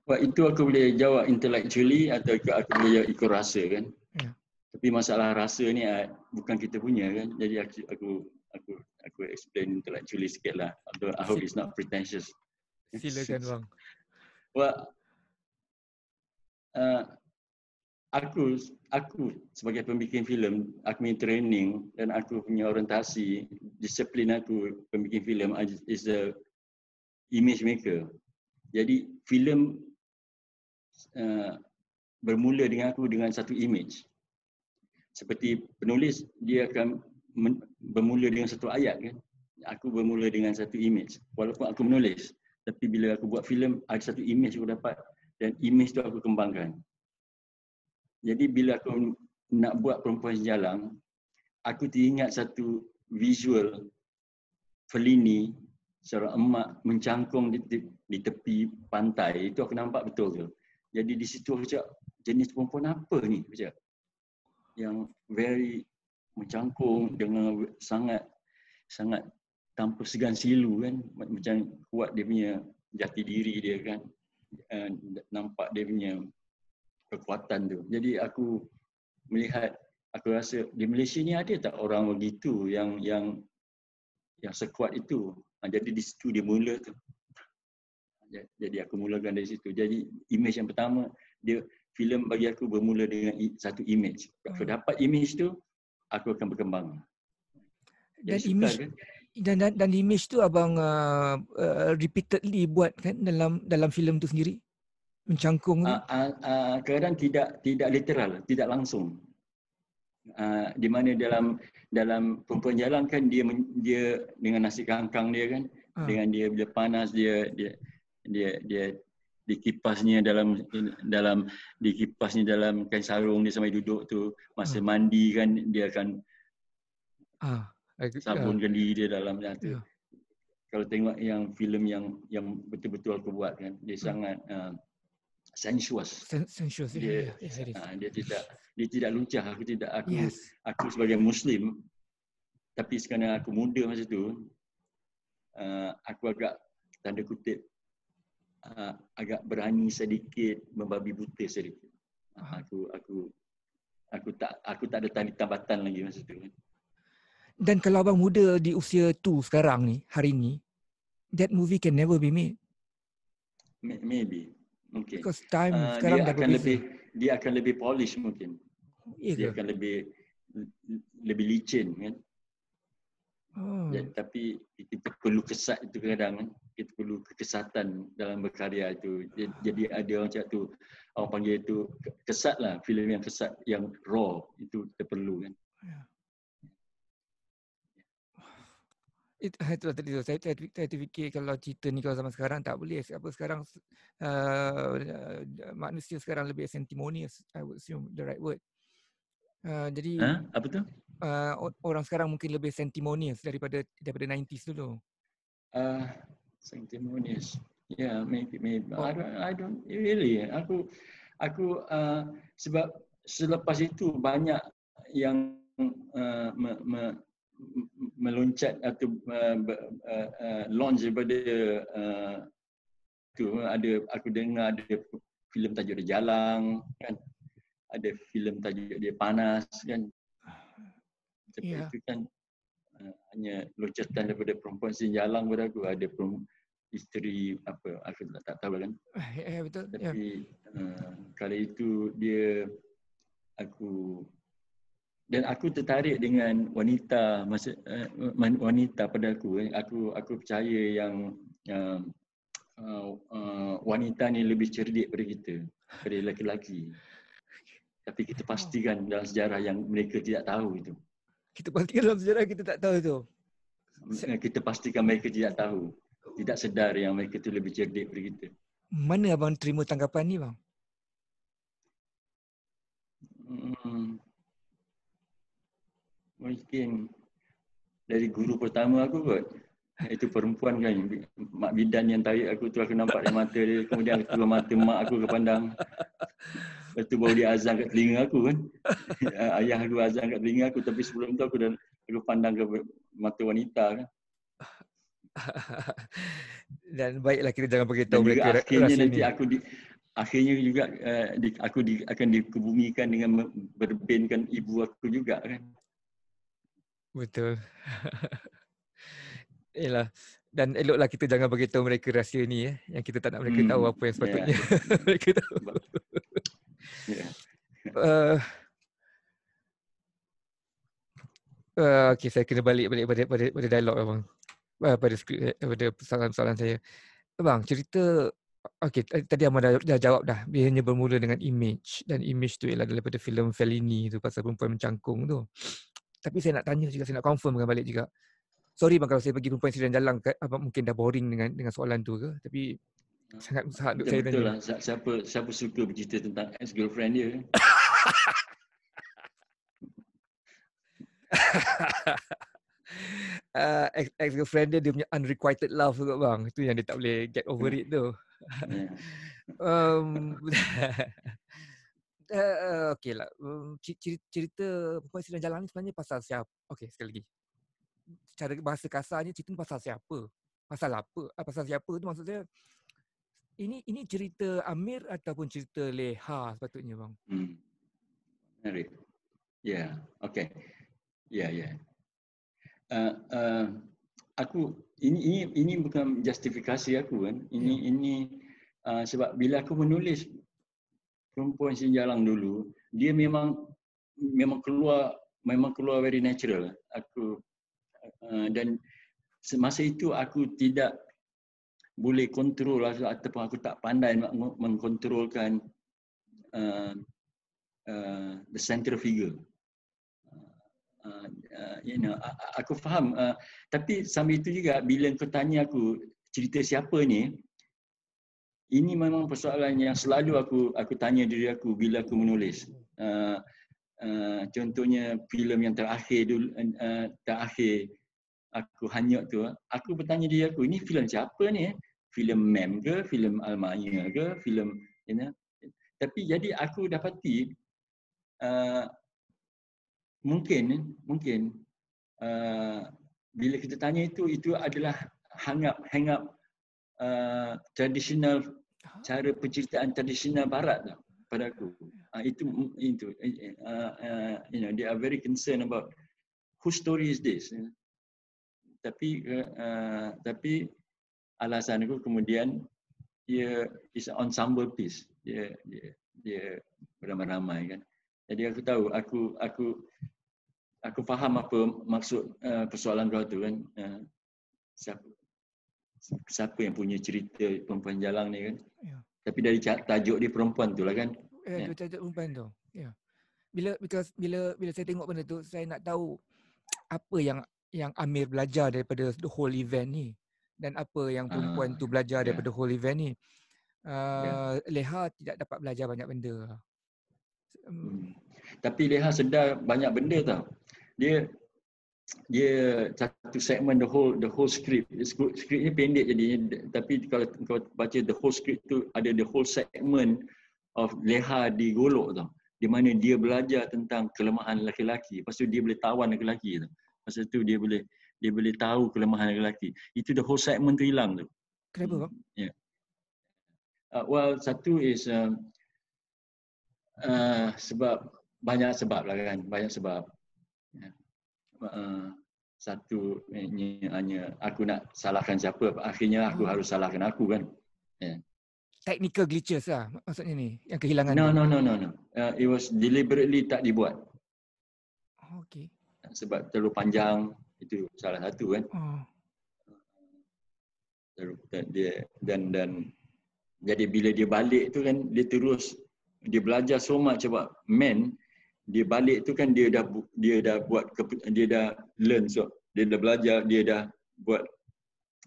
Itu aku boleh jawab intellectually atau aku boleh jawab ikut rasa kan. Yeah. Tapi masalah rasa ni bukan kita punya kan. Jadi aku explain intellectually sikit lah. Although I hope it's not pretentious. Silakan bang. Aku sebagai pembikin filem, aku punya training dan aku punya orientasi, disiplin aku pembikin filem is a image maker. Jadi filem bermula dengan aku dengan satu image. Seperti penulis, dia akan bermula dengan satu ayat kan. Aku bermula dengan satu image. Walaupun aku menulis, tapi bila aku buat filem, ada satu image aku dapat dan image tu aku kembangkan. Jadi bila aku nak buat Perempuan Jalang, aku teringat satu visual Fellini seorang emak mencangkung di tepi pantai. Itu aku nampak betul tu. Jadi di situ aku cakap, jenis perempuan apa ni? Aku cakap, yang very mencangkung dengan sangat tanpa segan silu kan. Macam kuat dia punya jati diri dia kan. Nampak dia punya kekuatan tu. Jadi aku melihat, aku rasa di Malaysia ni ada tak orang begitu yang sekuat itu. Jadi di situ dia mula tu. Jadi aku mulakan dari situ. Jadi image yang pertama, dia filem bagi aku bermula dengan satu image. Kalau dapat image tu, aku akan berkembang. Dan image kan? dan image tu abang repeatedly buat kan dalam filem tu sendiri? Mencangkung tu? Kadang tidak literal, tidak langsung. Di mana dalam Perempuan Jalang kan dia dengan nasi kangkang dia kan, dengan dia bila panas dia dikipasnya dalam kain sarung dia sampai duduk tu. Masa mandi kan dia akan Sabunkan diri dia dalam tu. Ya. Kalau tengok yang filem yang betul-betul aku buat kan, dia sangat sensuous. Sensuous. Dia Ya, it is. dia tidak luncah. Yes. Aku sebagai Muslim, tapi sekarang aku muda masa tu, aku agak tanda kutip agak berani sedikit, membabi buta sedikit. Aku tak ada tambatan lagi masa tu. Dan kalau abang muda di usia tu sekarang ni, hari ni, that movie can never be made. Maybe, mungkin. Because time sekarang dah berbeza. Dia akan lebih polish mungkin. Dia akan lebih licin kan. Tapi kita perlu kesat itu kadang kan. Kita perlu kekesatan dalam berkarya itu. Jadi ada orang cakap tu, orang panggil itu kesat lah. Filem yang kesat, yang raw itu kita perlu kan. Itu tadi tu. Saya terfikir kalau cerita ni kalau zaman sekarang tak boleh. Apa sekarang manusia sekarang lebih sanctimonious. I would assume the right word. Jadi apa tu? Orang sekarang mungkin lebih sanctimonious daripada 90s dulu. Sanctimonious. Yeah, maybe. I don't really. Aku sebab selepas itu banyak yang meloncat atau launch daripada tu. Aku dengar ada filem tajuk dia Jalang kan, ada filem tajuk dia Panas kan. Tapi itu kan hanya loncatan daripada perempuan Jalang pada aku. Ada isteri apa, aku tak tahu kan. Betul. Tapi kali itu aku tertarik dengan wanita wanita pada aku. Aku percaya yang wanita ni lebih cerdik daripada kita, daripada lelaki-lelaki. Tapi kita pastikan dalam sejarah yang mereka tidak tahu itu. Kita pastikan dalam sejarah kita tak tahu tu. Kita pastikan mereka tidak tahu. Tidak sedar yang mereka tu lebih cerdik daripada kita. Mana abang terima tanggapan ni bang? Mungkin dari guru pertama aku kot. Itu perempuan kan, mak bidan yang tarik aku tu, aku nampak dari mata dia. Kemudian aku keluar mata mak aku ke pandang. Lepas tu baru dia azan kat telinga aku kan. Ayah aku azan kat telinga aku, tapi sebelum tu aku pandang ke mata wanita kan. Dan baiklah kita jangan beritahu mereka akhirnya nanti ni. Akhirnya juga aku akan dikebumikan dengan berbinkan ibu aku juga kan. Betul. Yalah. Dan eloklah kita jangan beritahu mereka rahsia ni yang kita tak nak mereka tahu apa yang sepatutnya mereka tahu. Okey, saya kena balik pada dialog abang. Pada skrip, pada soalan-soalan saya. Abang, cerita tadi abang dah jawab dah. Dia hanya bermula dengan image, dan image tu ialah daripada filem Fellini tu pasal perempuan mencangkung tu. Tapi saya nak tanya juga, saya nak confirmkan balik juga. Sorry bang kalau saya pergi perempuan isteri dan jalang, abang mungkin dah boring dengan soalan tu ke? Tapi sangat usaha untuk saya tanya. Betul lah. Siapa suka bercerita tentang ex-girlfriend dia? Ex-girlfriend dia punya unrequited love tu bang. Itu yang dia tak boleh get over it tu. Okey lah. Cerita perempuan isteri dan jalang ni sebenarnya pasal siapa? Okey, sekali lagi. Cara bahasa kasarnya cerita ni pasal siapa? Pasal apa? Pasal siapa tu maksud saya. Ini cerita Amir ataupun cerita Leha sepatutnya bang? Menarik. Ya, okey. Ya. Aku ini bukan justifikasi aku kan. Ini sebab bila aku menulis perempuan si jalang dulu, dia memang keluar very natural. Aku dan semasa itu aku tidak boleh kontrol ataupun aku tak pandai mengkontrolkan the central figure. Aku faham, tapi sambil itu juga bila kau tanya aku cerita siapa ni, ini memang persoalan yang selalu aku tanya diri aku bila aku menulis. contohnya filem yang terakhir dulu, terakhir aku hanyut tu, aku bertanya diri aku, ini filem siapa ni? Filem Mem ke, filem Almanya ke, filem tapi jadi aku dapati mungkin bila kita tanya itu adalah hang up tradisional, cara penceritaan tradisional barat lah pada aku. Itu they are very concerned about whose story is this. Tapi alasan aku kemudian dia is an ensemble piece. Dia beramai-ramai kan. Jadi aku tahu, aku faham apa maksud persoalan kau tu kan. Siapa yang punya cerita perempuan jalang ni kan. Yeah. Tapi dari tajuk dia perempuan tu lah kan. Dia tajuk perempuan tu. Ya. Bila saya tengok benda tu, saya nak tahu apa yang Amir belajar daripada the whole event ni, dan apa yang perempuan tu belajar daripada whole event ni. Leha tidak dapat belajar banyak benda. Tapi Leha sedar banyak benda tau. Dia satu segmen the whole script ni pendek jadinya, tapi kalau kau baca the whole script tu ada the whole segment of Leha di Golok tau, di mana dia belajar tentang kelemahan lelaki-lelaki, lepas tu dia boleh tawan lelaki tu, lepas tu dia boleh tahu kelemahan lelaki. Itu the whole segment tu hilang tu. Kenapa bang? Well, satu is sebab banyak sebab lah kan, banyak sebab. Satu hanya aku nak salahkan siapa, akhirnya aku harus salahkan aku kan. Technical glitches lah maksudnya ni, yang kehilangan. No. It was deliberately tak dibuat. Okay. Sebab terlalu panjang, itu salah satu kan. Dia dan jadi bila dia balik tu kan, dia belajar so much about men. Dia balik tu kan dia dah learn, so dia dah belajar, dia dah buat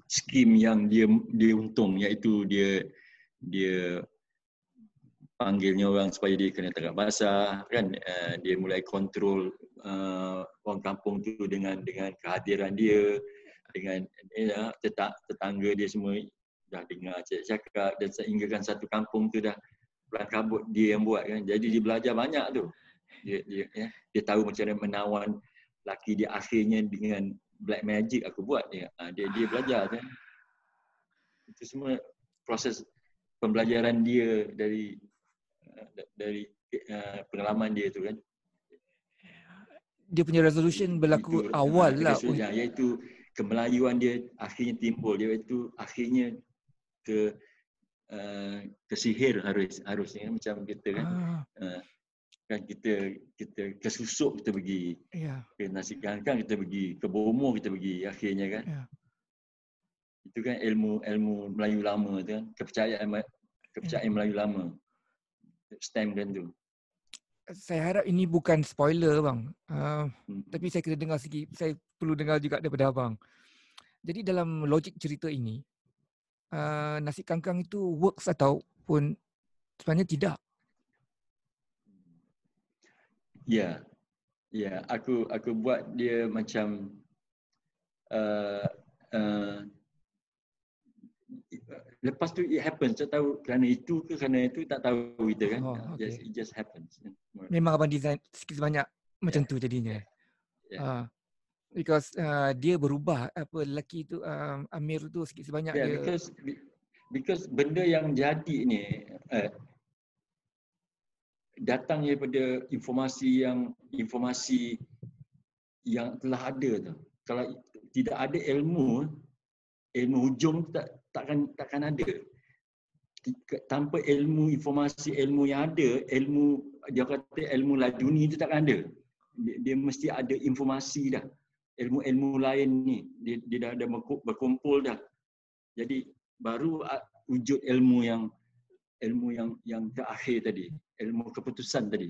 skim yang dia untung, iaitu dia panggilnya orang supaya dia kena tagak basah kan. Dia mulai kontrol orang kampung tu dengan kehadiran dia, dengan tetangga dia semua dah dengar cakap, dan sehinggakan satu kampung tu dah pelan kabut dia yang buat kan. Jadi dia belajar banyak tu. Dia tahu macam mana menawan laki dia akhirnya dengan black magic aku buat dia belajar kan. Itu semua proses pembelajaran dia dari pengalaman dia tu kan. Dia punya resolution berlaku awal lah, iaitu kemelayuan dia akhirnya timbul, dia itu akhirnya ke sihir harusnya macam kita kan. Kan kita kesusuk kita pergi, ke nasi kangkang kita pergi, ke bomoh kita pergi akhirnya kan. Itu kan ilmu Melayu lama tu kan, kepercayaan Melayu lama. Stem kan tu. Saya harap ini bukan spoiler bang. Tapi saya kena dengar sikit, saya perlu dengar juga daripada abang. Jadi dalam logik cerita ini, nasi kangkang itu works ataupun sebenarnya tidak? Ya, aku buat dia macam lepas tu it happens. Tak tahu kerana itu ke kerana itu, tak tahu kita kan. It just happens. Memang abang design sikit sebanyak macam tu jadinya. Because dia berubah, apa lelaki tu Amir tu sikit sebanyak dia. Because benda yang jadi ni datang daripada informasi yang telah ada tu. Kalau tidak ada ilmu hujung takkan ada. Tanpa informasi yang ada, dia kata ilmu laduni itu takkan ada. Dia mesti ada informasi dah. Ilmu lain ni dia dah berkumpul dah. Jadi baru wujud ilmu yang terakhir tadi, ilmu keputusan tadi.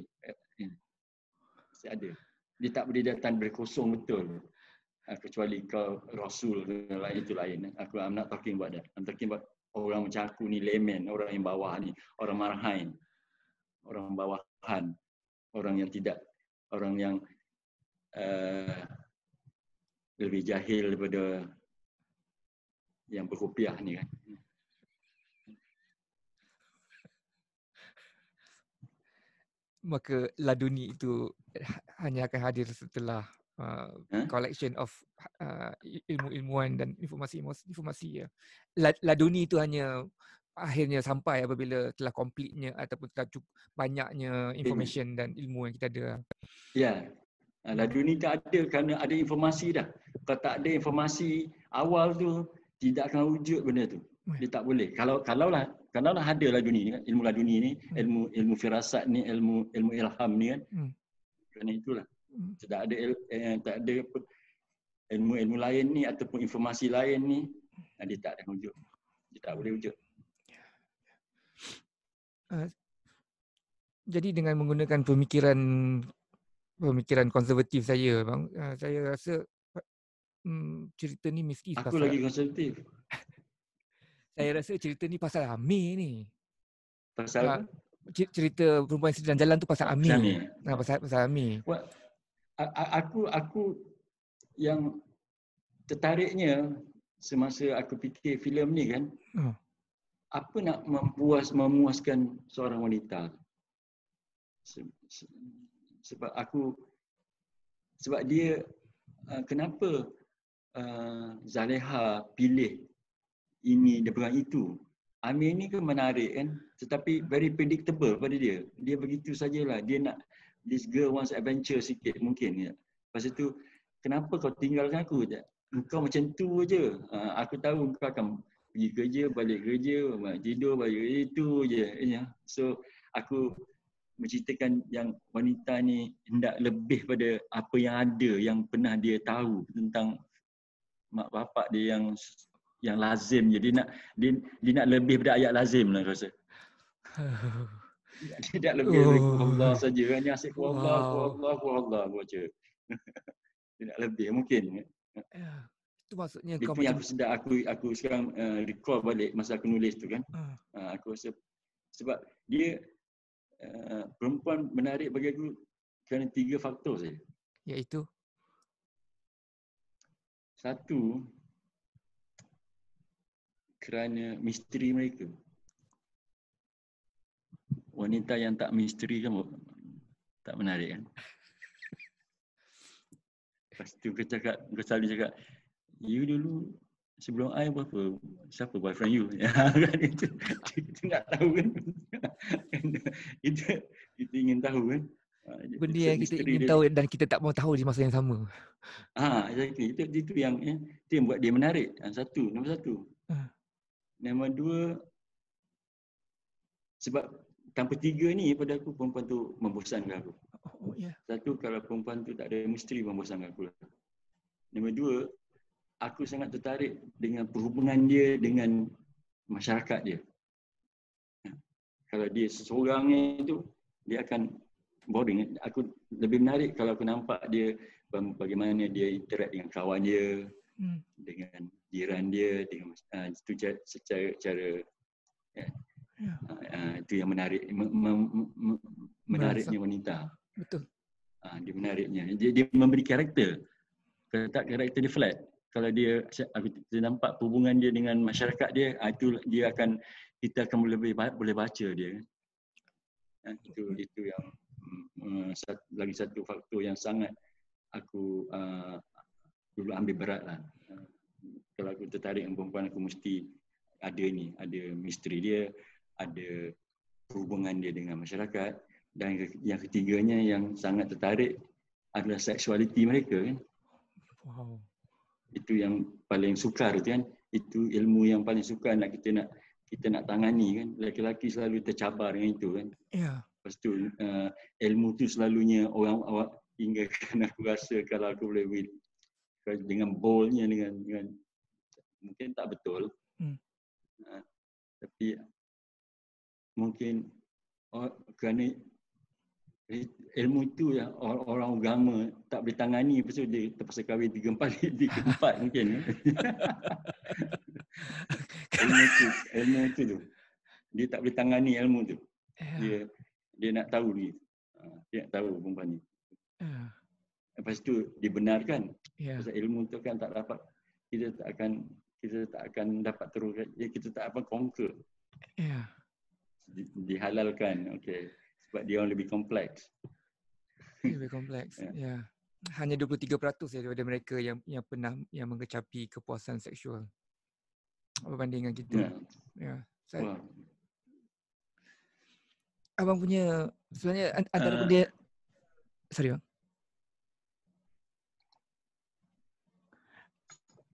Mesti ada. Dia tak boleh datang berkosong betul. Kecuali kau Rasul itu lain. I'm not talking about that. I'm talking about orang macam aku ni, layman, orang yang bawah ni, orang marhain, orang bawahan, orang yang tidak orang yang lebih jahil daripada yang berkopiah ni kan. Maka laduni itu hanya akan hadir setelah collection of ilmu-ilmuan dan informasi ya. Laduni itu hanya akhirnya sampai apabila telah completenya ataupun telah banyaknya information dan ilmu yang kita ada. Ya, laduni tak ada kerana ada informasi dah. Kalau tak ada informasi awal tu, tidak akan wujud benda tu. Dia tak boleh. Kalaulah ada laduni ni kan, ilmu laduni ni, ilmu firasat ni, ilmu ilham ni kan. Kerana itulah. Tak ada ilmu lain ni ataupun informasi lain ni, dia tak akan wujud. Dia tak boleh wujud. Jadi dengan menggunakan pemikiran konservatif saya, bang, saya rasa cerita ni mesti Aku lagi konservatif. Saya rasa cerita ni pasal Amir ni. Pasal apa? Cerita perempuan sedang jalan tu pasal Amir. Pasal Amir. Aku yang tertariknya semasa aku fikir filem ni kan, apa nak memuaskan seorang wanita? Sebab dia kenapa Zaleha pilih ini daripada itu. Amir ni kan menarik kan, tetapi very predictable pada dia. Dia begitu sajalah. Dia nak this girl wants adventure sikit mungkin ya. Lepas tu kenapa kau tinggalkan aku? Kau macam tu je. Aku tahu kau akan pergi kerja, balik kerja, tidur, balik kerja, itu je. So aku menceritakan yang wanita ni hendak lebih pada apa yang ada, yang pernah dia tahu tentang mak bapak dia yang lazim je. Dia nak lebih pada ayat lazim lah rasa. Dia nak lebih dari Allah saja kan. Dia asyik Allah baca. Dia nak lebih mungkin. Itu maksudnya itu yang aku sedar, aku sekarang recall balik masa aku nulis tu kan. Aku rasa sebab dia perempuan menarik bagi aku kerana 3 faktor saja. Iaitu? Satu, kerana misteri mereka. Wanita yang tak misteri kan tak menarik kan. Lepas tu kau selalu cakap, you dulu sebelum I berapa? Siapa boyfriend you? Kan itu nak tahu kan. Kita ingin tahu kan. Benda yang kita ingin tahu dan kita tak mau tahu di masa yang sama. Exactly. Itu yang buat dia menarik. Nombor satu. Nombor 2, sebab tanpa 3 ni pada aku perempuan tu membosankan aku. Satu, kalau perempuan tu tak ada misteri membosankan aku. Nombor 2, aku sangat tertarik dengan perhubungan dia dengan masyarakat dia. Kalau dia seseorang itu, dia akan boring. Aku lebih menarik kalau aku nampak dia bagaimana dia interact dengan kawan dia, dengan jiran dia, dengan itu secara itu yang menarik, menariknya wanita. Betul. Dia menariknya. Dia memberi karakter. Kalau tak karakter dia flat. Kalau dia nampak hubungan dia dengan masyarakat dia, itu dia akan, kita akan boleh baca dia. Itu yang lagi satu faktor yang sangat aku dulu ambil berat lah. Kalau aku tertarik dengan perempuan, aku mesti ada misteri dia, ada hubungan dia dengan masyarakat, dan yang ketiganya yang sangat tertarik adalah seksualiti mereka kan. Wow. Itu yang paling sukar tu kan. Itu ilmu yang paling sukar kita nak tangani kan. Lelaki selalu tercabar dengan itu kan. Lepas tu ilmu tu selalunya orang tinggalkan aku rasa kalau aku boleh dengan boldnya, dengan mungkin tak betul. Tapi mungkin kerana ilmu itu yang orang agama tak boleh tangani, lepas tu dia terpaksa kahwin 3-4 mungkin. ilmu itu dia tak boleh tangani ilmu tu. Dia nak tahu ni. Dia nak tahu perempuan ni. Lepas tu dibenarkan. Ya. Pasal ilmu tu kan tak dapat, kita tak akan dapat teruskan, kita tak apa conquer. Ya. Dihalalkan, okey. Sebab dia orang lebih kompleks. Lebih kompleks. Ya. Hanya 23% daripada mereka yang pernah yang mengecapi kepuasan seksual berbanding dengan kita. Ya. Wah. Abang punya sebenarnya antara dia, sorry bang.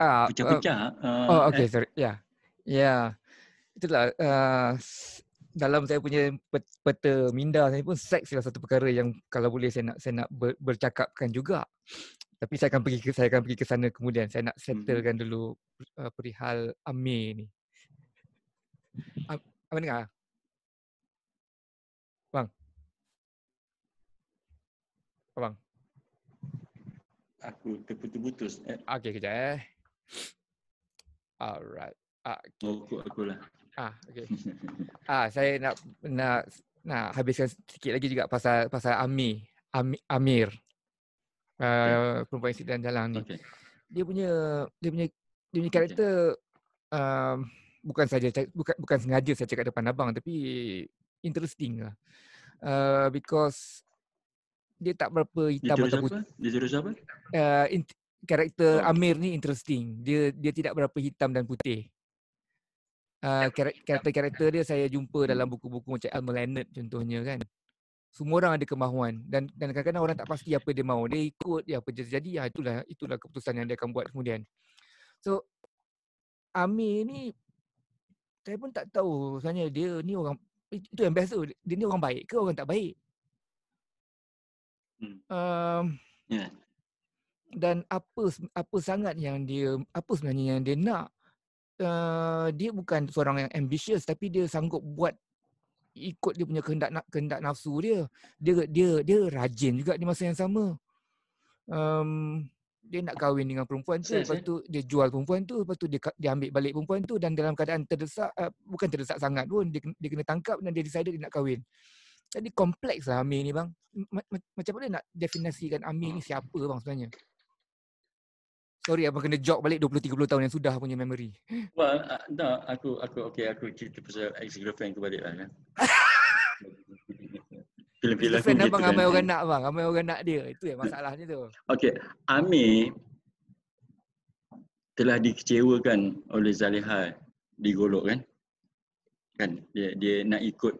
Pecah-pecah. Okay, sorry. Ya. Ya. Itulah dalam saya punya peta minda saya pun seks adalah satu perkara yang kalau boleh saya nak bercakapkan juga. Tapi saya akan pergi ke sana kemudian. Saya nak settlekan dulu perihal Amir ni. Apa dengar? Bang. Abang. Aku terputus-putus. Okey, kejap. Alright. Okey. Aku lah. Okey. Saya nak habiskan sikit lagi juga pasal Amir. Perempuan Sidang Jalan ni. Okay. Dia punya karakter bukan sengaja saya cakap depan abang, tapi interesting lah. Because dia tak berapa hitam atau putih. Dia terus apa? Karakter Amir ni interesting. Dia tidak berapa hitam dan putih. Karakter dia saya jumpa dalam buku-buku macam Elmer Leonard contohnya kan. Semua orang ada kemahuan dan kadang-kadang orang tak pasti apa dia mahu. Dia ikut apa je jadi, itulah keputusan yang dia akan buat kemudian. So Amir ni saya pun tak tahu sebenarnya dia ni orang, itu yang best tu, dia ni orang baik ke orang tak baik. Dan apa sangat yang apa sebenarnya yang dia nak. Dia bukan seorang yang ambitious, tapi dia sanggup buat ikut dia punya kehendak nafsu dia. Dia rajin juga di masa yang sama. Dia nak kahwin dengan perempuan tu, lepas tu dia jual perempuan tu, lepas tu dia ambil balik perempuan tu, dan dalam keadaan terdesak, bukan terdesak sangat pun, dia kena tangkap dan dia decide dia nak kahwin. Jadi kompleks lah Amir ni bang. Macam mana nak definisikan Amir ni siapa bang sebenarnya? Sorry abang kena jog balik 20-30 tahun yang sudah punya memory. Well, aku cerita pasal ex-girlfriend aku balik lah kan. Filem-filem aku gitu abang, kan. Ramai orang nak bang, ramai orang nak dia. Itu yang masalahnya tu. Okey, Amir telah dikecewakan oleh Zaleha di Golok kan. Kan dia nak ikut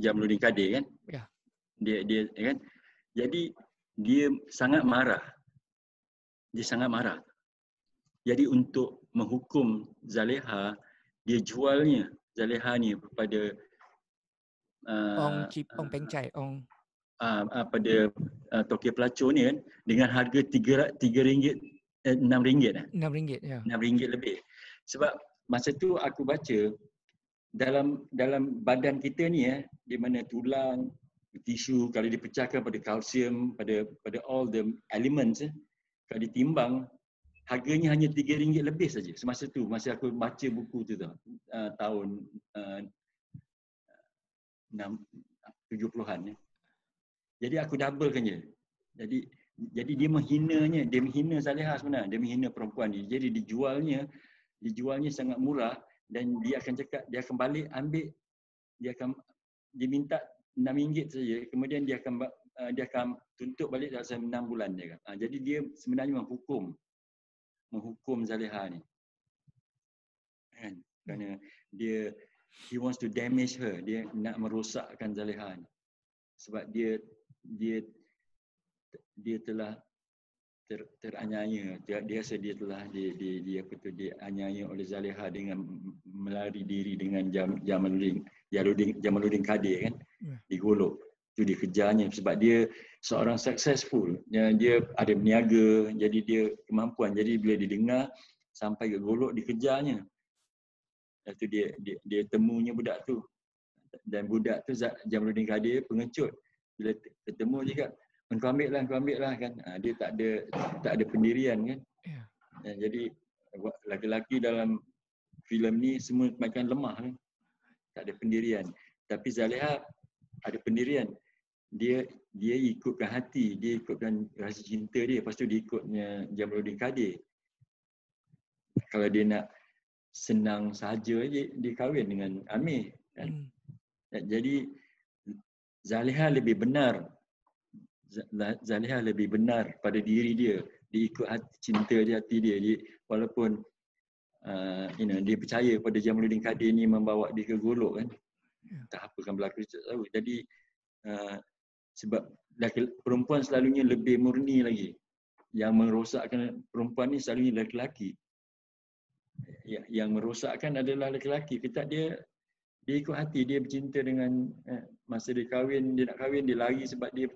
Jamaluddin Kadir kan. Ya. Dia kan. Jadi dia sangat marah. Jadi untuk menghukum Zaleha, dia jualnya Zaleha ni kepada Ong Peng Chai, pada tokey pelacur ni kan, dengan harga RM6 ya. RM6 lebih. Sebab masa tu aku baca dalam badan kita ni di mana tulang, tisu kalau dipecahkan pada kalsium, pada all the elements kalau ditimbang harganya hanya RM3 lebih saja semasa tu, masa aku baca buku tu tahun 70-an. Jadi aku doublekannya. Jadi dia menghina Zaleha sebenarnya, dia menghina perempuan ni. Jadi dijualnya sangat murah, dan dia akan cakap dia akan balik ambil, dia minta RM6 saja, kemudian dia akan tuntut balik dalam 6 bulan dia. Jadi dia sebenarnya menghukum Zaleha ni. Kan? Kerana he wants to damage her, dia nak merosakkan Zaleha ni. Sebab dia telah teraniaya. Dia rasa dia telah dianiaya oleh Zaleha dengan melari diri dengan Jamaluddin Kadir kan, di Golok. Itu dikejarnya sebab dia seorang successful. Dia ada berniaga, jadi dia kemampuan. Jadi bila didengar sampai ke Golok, dikejarnya. Lepas tu dia temunya budak tu. Dan budak tu Jamaluddin Kadir pengecut. Bila ketemu dia cakap, kau ambil lah kan. Dia tak ada pendirian kan. Dan jadi lelaki dalam filem ni semua macam lemah kan. Tak ada pendirian. Tapi Zaleha ada pendirian. dia ikutkan hati, dia ikutkan rasa cinta dia, lepas tu dia ikutnya Jamaluddin Qadir. Kalau dia nak senang saja dia kahwin dengan Amir kan. Jadi Zaliha lebih benar. Zaliha lebih benar pada diri dia. Dia ikut cinta di hati dia. Walaupun dia percaya pada Jamaluddin Qadir ni membawa dia ke golok kan. Tak apa kan berlaku, tak tahu. Jadi sebab perempuan selalunya lebih murni lagi. Yang merosakkan perempuan ni selalunya lelaki. Yang merosakkan adalah lelaki. Dia ikut hati, dia bercinta dengan masa dia nak kahwin, dia lari sebab dia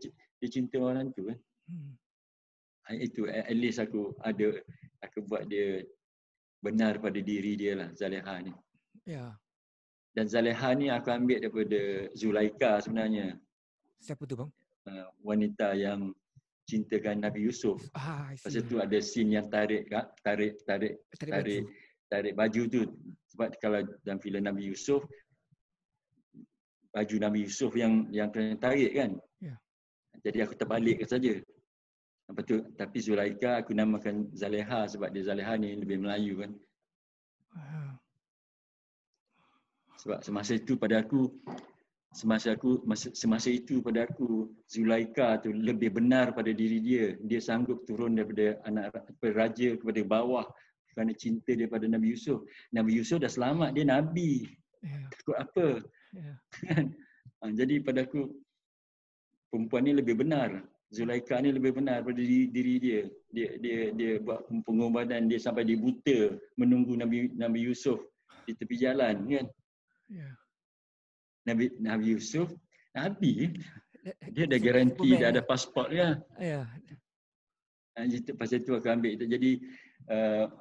cinta orang tu kan. Itu at least aku buat dia benar pada diri dia lah, Zaliha ni. Ya. Dan Zaliha ni aku ambil daripada Zulaika sebenarnya. Siapa tu bang? Wanita yang cintakan Nabi Yusuf. Pasal tu ada scene yang tarik baju tu. Sebab kalau dalam filem Nabi Yusuf, baju Nabi Yusuf yang kena tarik kan. Ya. Jadi aku terbalik saja. Lepas tu, tapi Zulaika aku namakan Zaliha sebab dia Zaliha ni lebih Melayu kan. Sebab semasa itu pada aku Zulaika tu lebih benar pada diri dia. Dia sanggup turun daripada anak raja kepada bawah kerana cinta dia pada Nabi Yusuf. Nabi Yusuf dah selamat, dia Nabi. Takut apa? Jadi pada aku perempuan ni lebih benar. Zulaika ni lebih benar pada diri dia. Dia buat pengorbanan, dia sampai dia buta menunggu Nabi Yusuf di tepi jalan kan. Nabi Yusuf, Nabi dia dah garanti, dah ada pasport kan. Pasal itu aku ambil itu. Jadi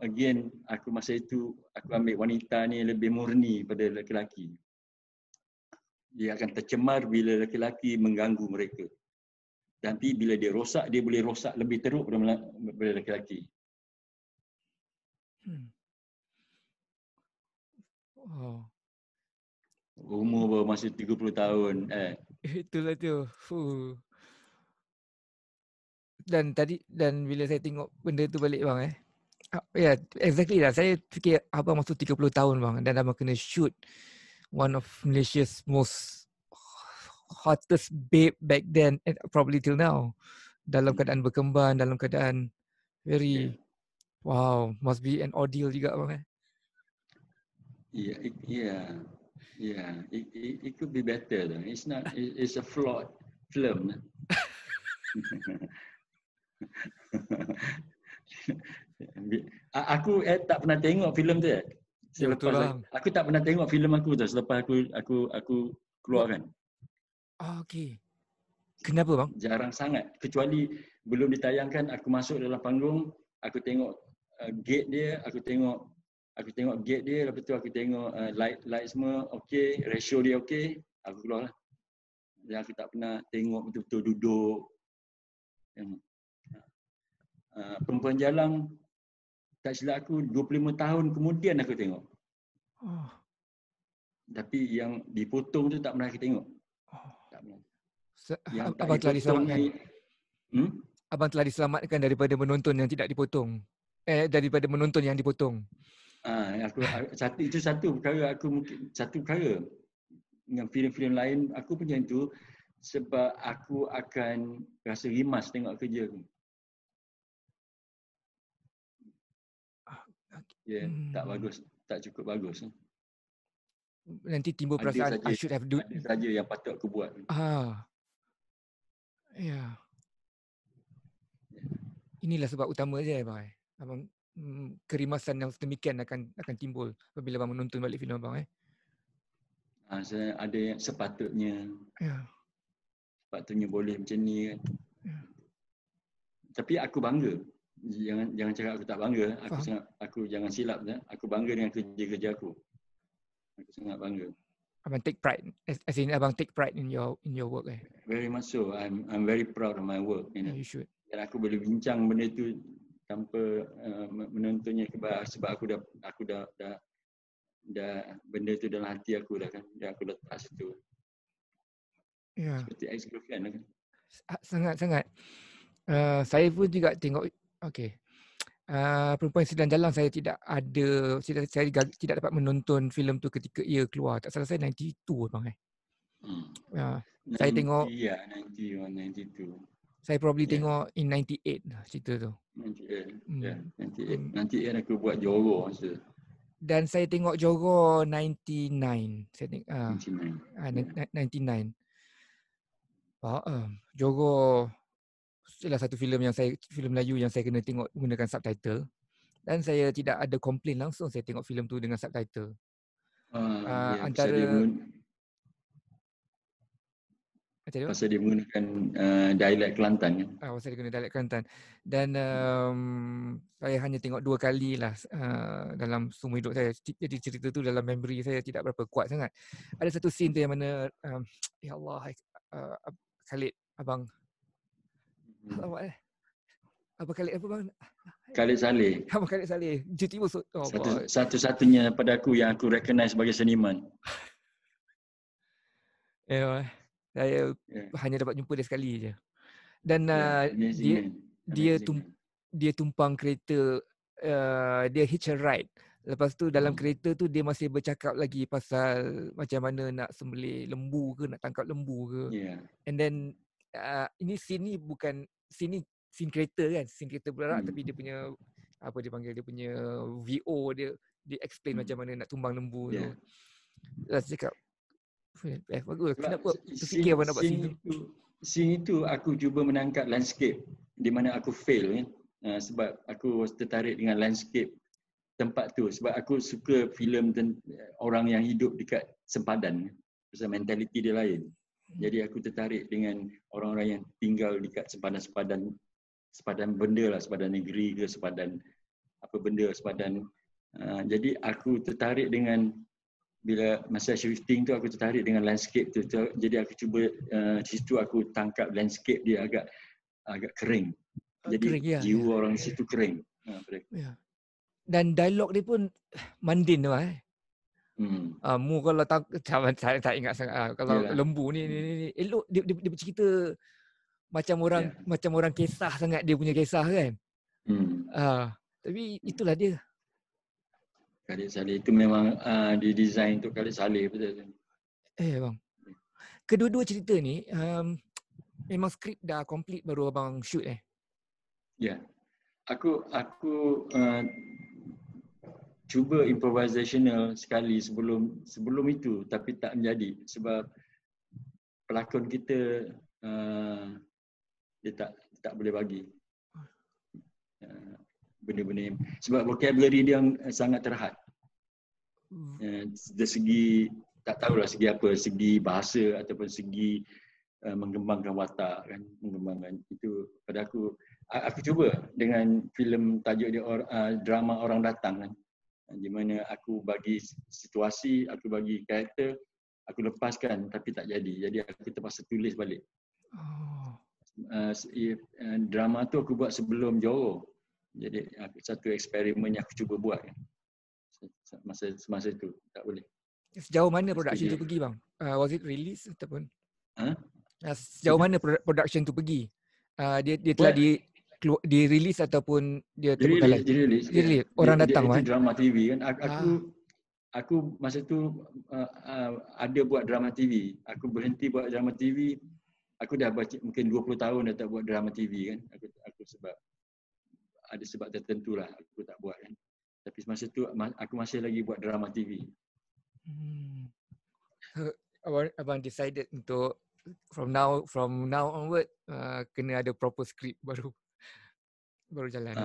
again masa itu aku ambil wanita ni lebih murni pada lelaki. Dia akan tercemar bila lelaki mengganggu mereka. Tapi bila dia rosak, dia boleh rosak lebih teruk daripada lelaki. Umur baru masih 30 tahun. Itulah tu. Dan bila saya tengok benda tu balik bang ya, exactly lah. Saya fikir abang masuk 30 tahun bang dan abang kena shoot one of Malaysia's most hottest babe back then and probably till now. Dalam keadaan berkembang, dalam keadaan very wow, must be an ordeal juga bang Yeah, it could be better though. It's a flawed film. Aku tak pernah tengok filem tu. Aku tak pernah tengok filem aku tu selepas aku keluarkan. Okey. Kenapa bang? Jarang sangat, kecuali belum ditayangkan aku masuk dalam panggung, aku tengok gate dia, aku tengok gate dia, lepas tu aku tengok light semua okey, ratio dia okey, aku keluar lah. Dan aku tak pernah tengok betul-betul duduk. Perempuan Jalang, tak silap aku 25 tahun kemudian aku tengok. Tapi yang dipotong tu tak pernah aku tengok. Tak pernah. Abang telah diselamatkan. Abang telah diselamatkan daripada menonton yang tidak dipotong. Daripada menonton yang dipotong. Itu satu perkara dengan filem-filem lain aku punya itu, sebab aku akan rasa rimas tengok kerja aku. Tak bagus, tak cukup bagus. Nanti timbul perasaan I should have do. Ada saja yang patut aku buat. Ya. Inilah sebab utama je abang. Abang kerimasan yang sedemikian akan timbul apabila abang menonton balik filem abang Ada yang sepatutnya boleh macam ni kan. Tapi aku bangga. Jangan cakap aku tak bangga. Aku jangan silap. Aku bangga dengan kerja aku. Aku sangat bangga. Abang take pride. As in abang take pride in your work Very much so. I'm very proud of my work. You should. Dan aku boleh bincang benda tu tanpa menontonnya sebab aku dah benda tu dalam hati aku dah kan. Dan aku letak situ. Ya. Seperti ex-girlfriend lah kan. Sangat-sangat. Saya pun juga tengok, okey. Perempuan Sedang Jalan saya tidak tidak dapat menonton filem tu ketika ia keluar. Tak salah saya 92 bang. Saya tengok 91, 92. saya probably Yeah. tengok in 98 lah cerita tu. 98. 98 aku buat Johor masa. Dan saya tengok Johor 99. Saya tengok 99. Johor adalah satu filem Melayu yang saya kena tengok menggunakan subtitle. Dan saya tidak ada komplain langsung saya tengok filem tu dengan subtitle. Antara pasal dia menggunakan dialek Kelantan kan. Pasal dia guna dialek Kelantan. Dan saya hanya tengok 2 kali lah dalam semua hidup saya. Jadi cerita tu dalam memory saya tidak berapa kuat sangat. Ada satu scene tu yang mana ya Allah, Khalid abang apa Khalid apa bang? Khalid Saleh. Abang Khalid Saleh. Tiba-tiba satu-satunya pada aku yang aku recognize sebagai seniman. Saya hanya dapat jumpa dia sekali je. Dan dia tumpang kereta, dia hitch a ride. Lepas tu dalam kereta tu dia masih bercakap lagi pasal macam mana nak sembelih lembu ke, nak tangkap lembu ke. And then ini scene ni bukan scene kereta kan, scene kereta bergerak, tapi dia punya apa dia panggil, dia punya VO dia explain macam mana nak tumbang lembu tu. Saya cakap bagus. Kenapa terfikir abang nak buat scene tu? Scene itu aku cuba menangkap landscape di mana aku fail kan. Sebab aku tertarik dengan landscape tempat tu. Sebab aku suka filem orang yang hidup dekat sempadan. Pasal mentaliti dia lain. Jadi aku tertarik dengan orang-orang yang tinggal dekat sempadan benda lah, sempadan negeri ke, sempadan apa benda, sempadan. Jadi aku tertarik dengan bila masa shooting tu aku tertarik dengan landscape tu. Jadi aku cuba di situ aku tangkap landscape dia agak kering. Jadi jiwa orang situ kering. Dan dialog dia pun mandin tu mu kalau saya tak ingat sangat kalau lembu ni elok dia bercerita macam orang kisah sangat, dia punya kisah kan. Tapi itulah dia. Khalid Saleh itu memang didesain untuk Khalid Saleh betul. Bang. Kedua-dua cerita ni memang skrip dah complete baru abang shoot Ya. Aku cuba improvisational sekali sebelum itu tapi tak menjadi sebab pelakon kita dia tak boleh bagi benda-benda sebab vocabulary dia sangat terhad. Dari segi tak tahulah segi apa, segi bahasa ataupun segi mengembangkan watak kan, mengembangkan itu pada aku cuba dengan filem tajuk dia drama Orang Datang kan, di mana aku bagi situasi, aku bagi karakter, aku lepaskan tapi tak jadi aku terpaksa tulis balik. Drama tu aku buat sebelum Johor. Jadi satu eksperimen yang aku cuba buat kan. Semasa itu tak boleh. Sejauh mana production tu pergi bang? Was it release ataupun? Sejauh mana production tu pergi? Dia telah di-release ataupun dia terbengkalai? Di-release. Orang Datang itu drama TV kan. Aku masa tu ada buat drama TV. Aku berhenti buat drama TV. Aku dah mungkin 20 tahun dah tak buat drama TV kan. Aku sebab ada sebab tertentu lah aku tak buat kan. Tapi masa tu aku masih lagi buat drama TV. Abang decided untuk from now onward kena ada proper script baru jalan.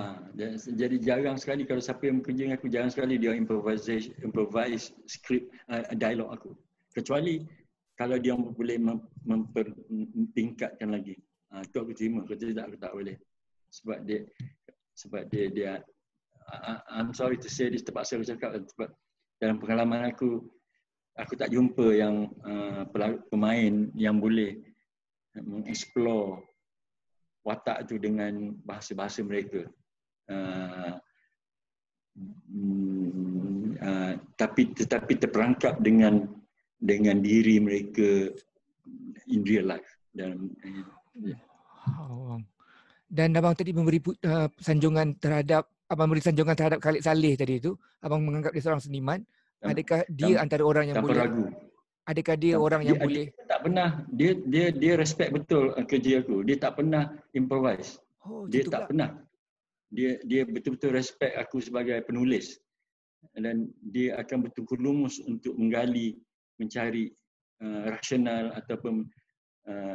Jadi jarang sekali kalau siapa yang bekerja dengan aku, jarang sekali dia improvise script dialog aku. Kecuali kalau dia boleh mempertingkatkan lagi. Tu aku terima. Kalau tidak aku tak boleh. Sebab dia I'm sorry to say this, terpaksa aku cakap sebab dalam pengalaman aku tak jumpa yang pemain yang boleh mengeksplor watak tu dengan bahasa-bahasa mereka. Tetapi terperangkap dengan diri mereka, in real life. Dan Dan abang tadi memberi sanjungan terhadap Khalid Saleh tadi itu. Abang menganggap dia seorang seniman. Adakah dia antara orang yang boleh ragu. Adakah dia orang yang boleh Dia tak pernah dia respect betul kerja aku. Dia tak pernah improvise. Dia tak pernah. Dia betul-betul respect aku sebagai penulis. Dan dia akan betul-betul lumus untuk menggali, mencari rasional ataupun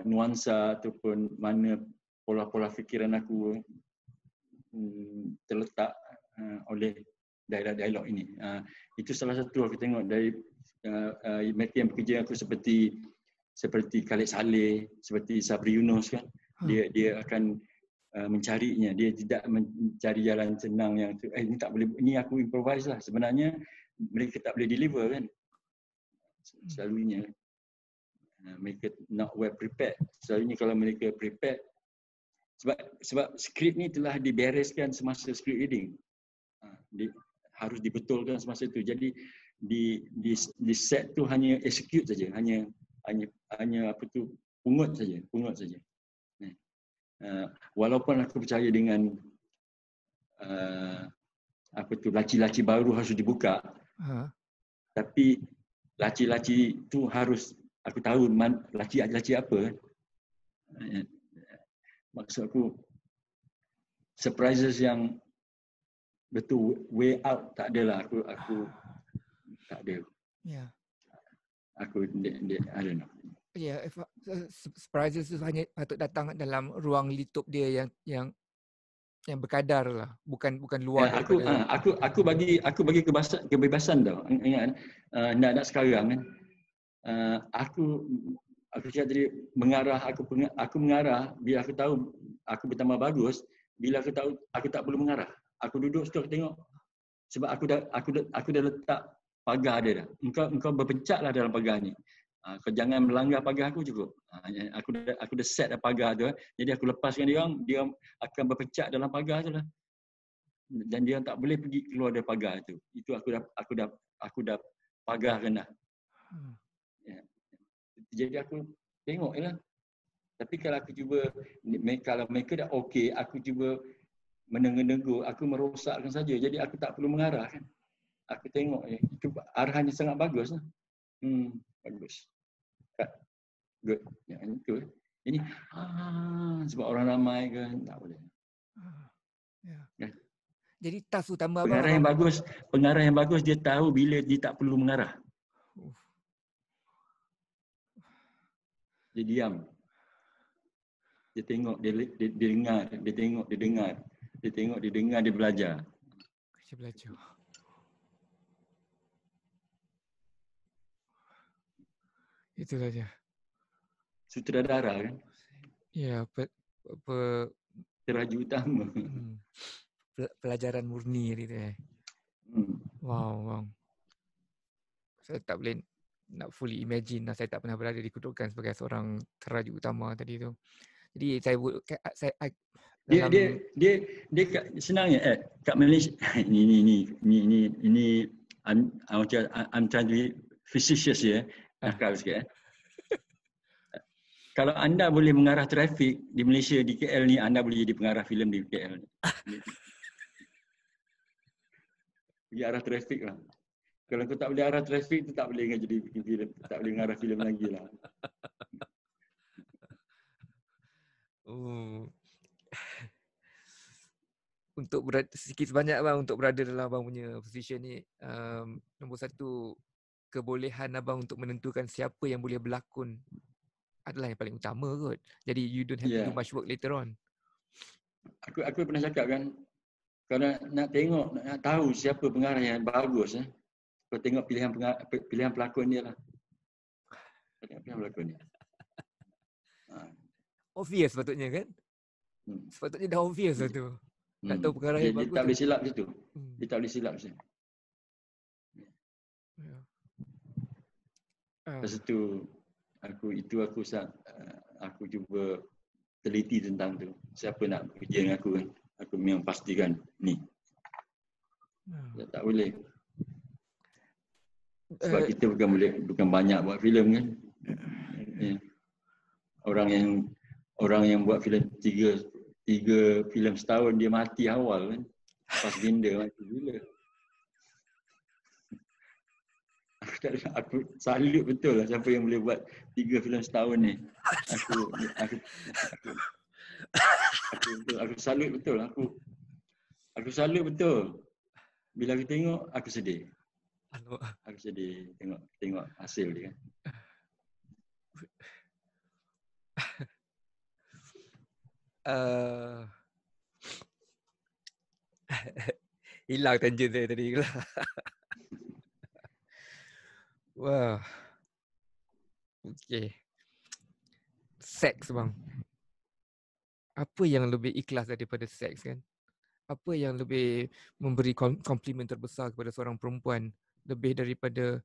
nuansa ataupun mana pola-pola fikiran aku terletak oleh dialog ini. Itu salah satu aku tengok dari mereka yang bekerja aku seperti Khalid Saleh, seperti Sabri Yunus kan. Dia akan mencarinya. Dia tidak mencari jalan senang yang ini tak boleh, ini aku improvise lah. Sebenarnya mereka tak boleh deliver kan. Selalunya mereka not well prepared. Selalunya kalau mereka prepared, sebab skrip ni telah dibereskan semasa script reading. Harus dibetulkan semasa itu. Jadi di set tu hanya execute saja, hanya apa tu pungut saja. Walaupun aku percaya dengan apa tu laci-laci baru harus dibuka, tapi laci-laci tu harus aku tahu laci apa. Maksud aku surprises yang betul way out tak adalah. Aku tak ada. Ya. Aku I don't know. Ya, surprises itu hanya patut datang dalam ruang litup dia yang berkadar lah, bukan luar daripada. Aku bagi kebebasan tau. Ingat nak sekarang kan. Aku cakap tadi aku mengarah bila aku tahu aku bertambah bagus, bila aku tahu aku tak perlu mengarah. Aku duduk situ aku tengok sebab aku dah letak pagar dia dah. Engkau berpencaklah dalam pagar ni. Kau jangan melanggar pagar aku cukup. Aku dah set dah pagar tu. Jadi aku lepaskan dia akan berpencak dalam pagar tu lah. Dan dia tak boleh pergi keluar dari pagar tu. Itu aku dah pagarkan dah. Ya. Jadi aku tengok je lah. Tapi kalau aku cuba, kalau mereka dah okey, aku cuba menengah-negur, aku merosakkan saja. Jadi aku tak perlu mengarah kan. Aku tengok je. Itu arahannya sangat bagus lah. Bagus. Good. Yang itu. Ini sebab orang ramai kan, tak boleh. Ya. Jadi task utama pengarah yang bagus dia tahu bila dia tak perlu mengarah. Dia diam. Dia tengok, dia dengar, dia tengok, dia dengar. Dia tengok, dia dengar, dia belajar. Dia belajar. Itu saja. Sutradara kan? Ya, teraju utama. Pelajaran murni gitu ya. Wow. Saya tak boleh nak fully imagine lah. Saya tak pernah berada di kedudukan sebagai seorang teraju utama tadi tu. Jadi dia senangnya kat Malaysia ini I'm trying to be facetious ya. Nakal sikit Kalau anda boleh mengarah trafik di Malaysia, di KL ni, anda boleh jadi pengarah filem di KL ni. Pergi arah trafik lah. Kalau kau tak boleh arah trafik, tu tak boleh jadi bikin filem. Tak boleh mengarah filem lagi lah. Untuk sikit sebanyak abang untuk berada dalam abang punya position ni, nombor satu, kebolehan abang untuk menentukan siapa yang boleh berlakon adalah yang paling utama kot. Jadi you don't have to do much work later on. Aku pernah cakap kan, kalau nak tengok, nak tahu siapa pengarah yang bagus, kau tengok pilihan pelakon dia lah. Tengok pilihan pelakon dia. Obvious sepatutnya kan? Sepatutnya dah obvious lah tu. Nak tahu pengarah yang bagus. Dia tak boleh silap situ. Dia tak boleh silap situ. Lepas itu, aku cuba teliti tentang tu. Siapa nak kerja dengan aku kan. Aku memang pastikan ni. Tak boleh. Sebab kita bukan banyak buat filem kan. orang yang buat filem tiga filem setahun dia mati awal kan. Fassbinder mati gila. Aku salut betul lah siapa yang boleh buat 3 filem setahun ni. Aku salut betul. Aku salut betul. Bila aku tengok aku sedih. Aku sedih tengok hasil dia. Hilang tangent saya tadi lah. Wah. Okay. Seks bang. Apa yang lebih ikhlas daripada seks kan? Apa yang lebih memberi komplimen terbesar kepada seorang perempuan lebih daripada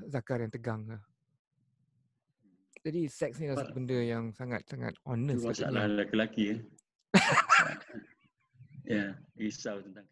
zakar yang tegang lah. Jadi seks ni adalah satu benda yang sangat-sangat honest. Itu masalah lelaki-lelaki. Ya, risau tentang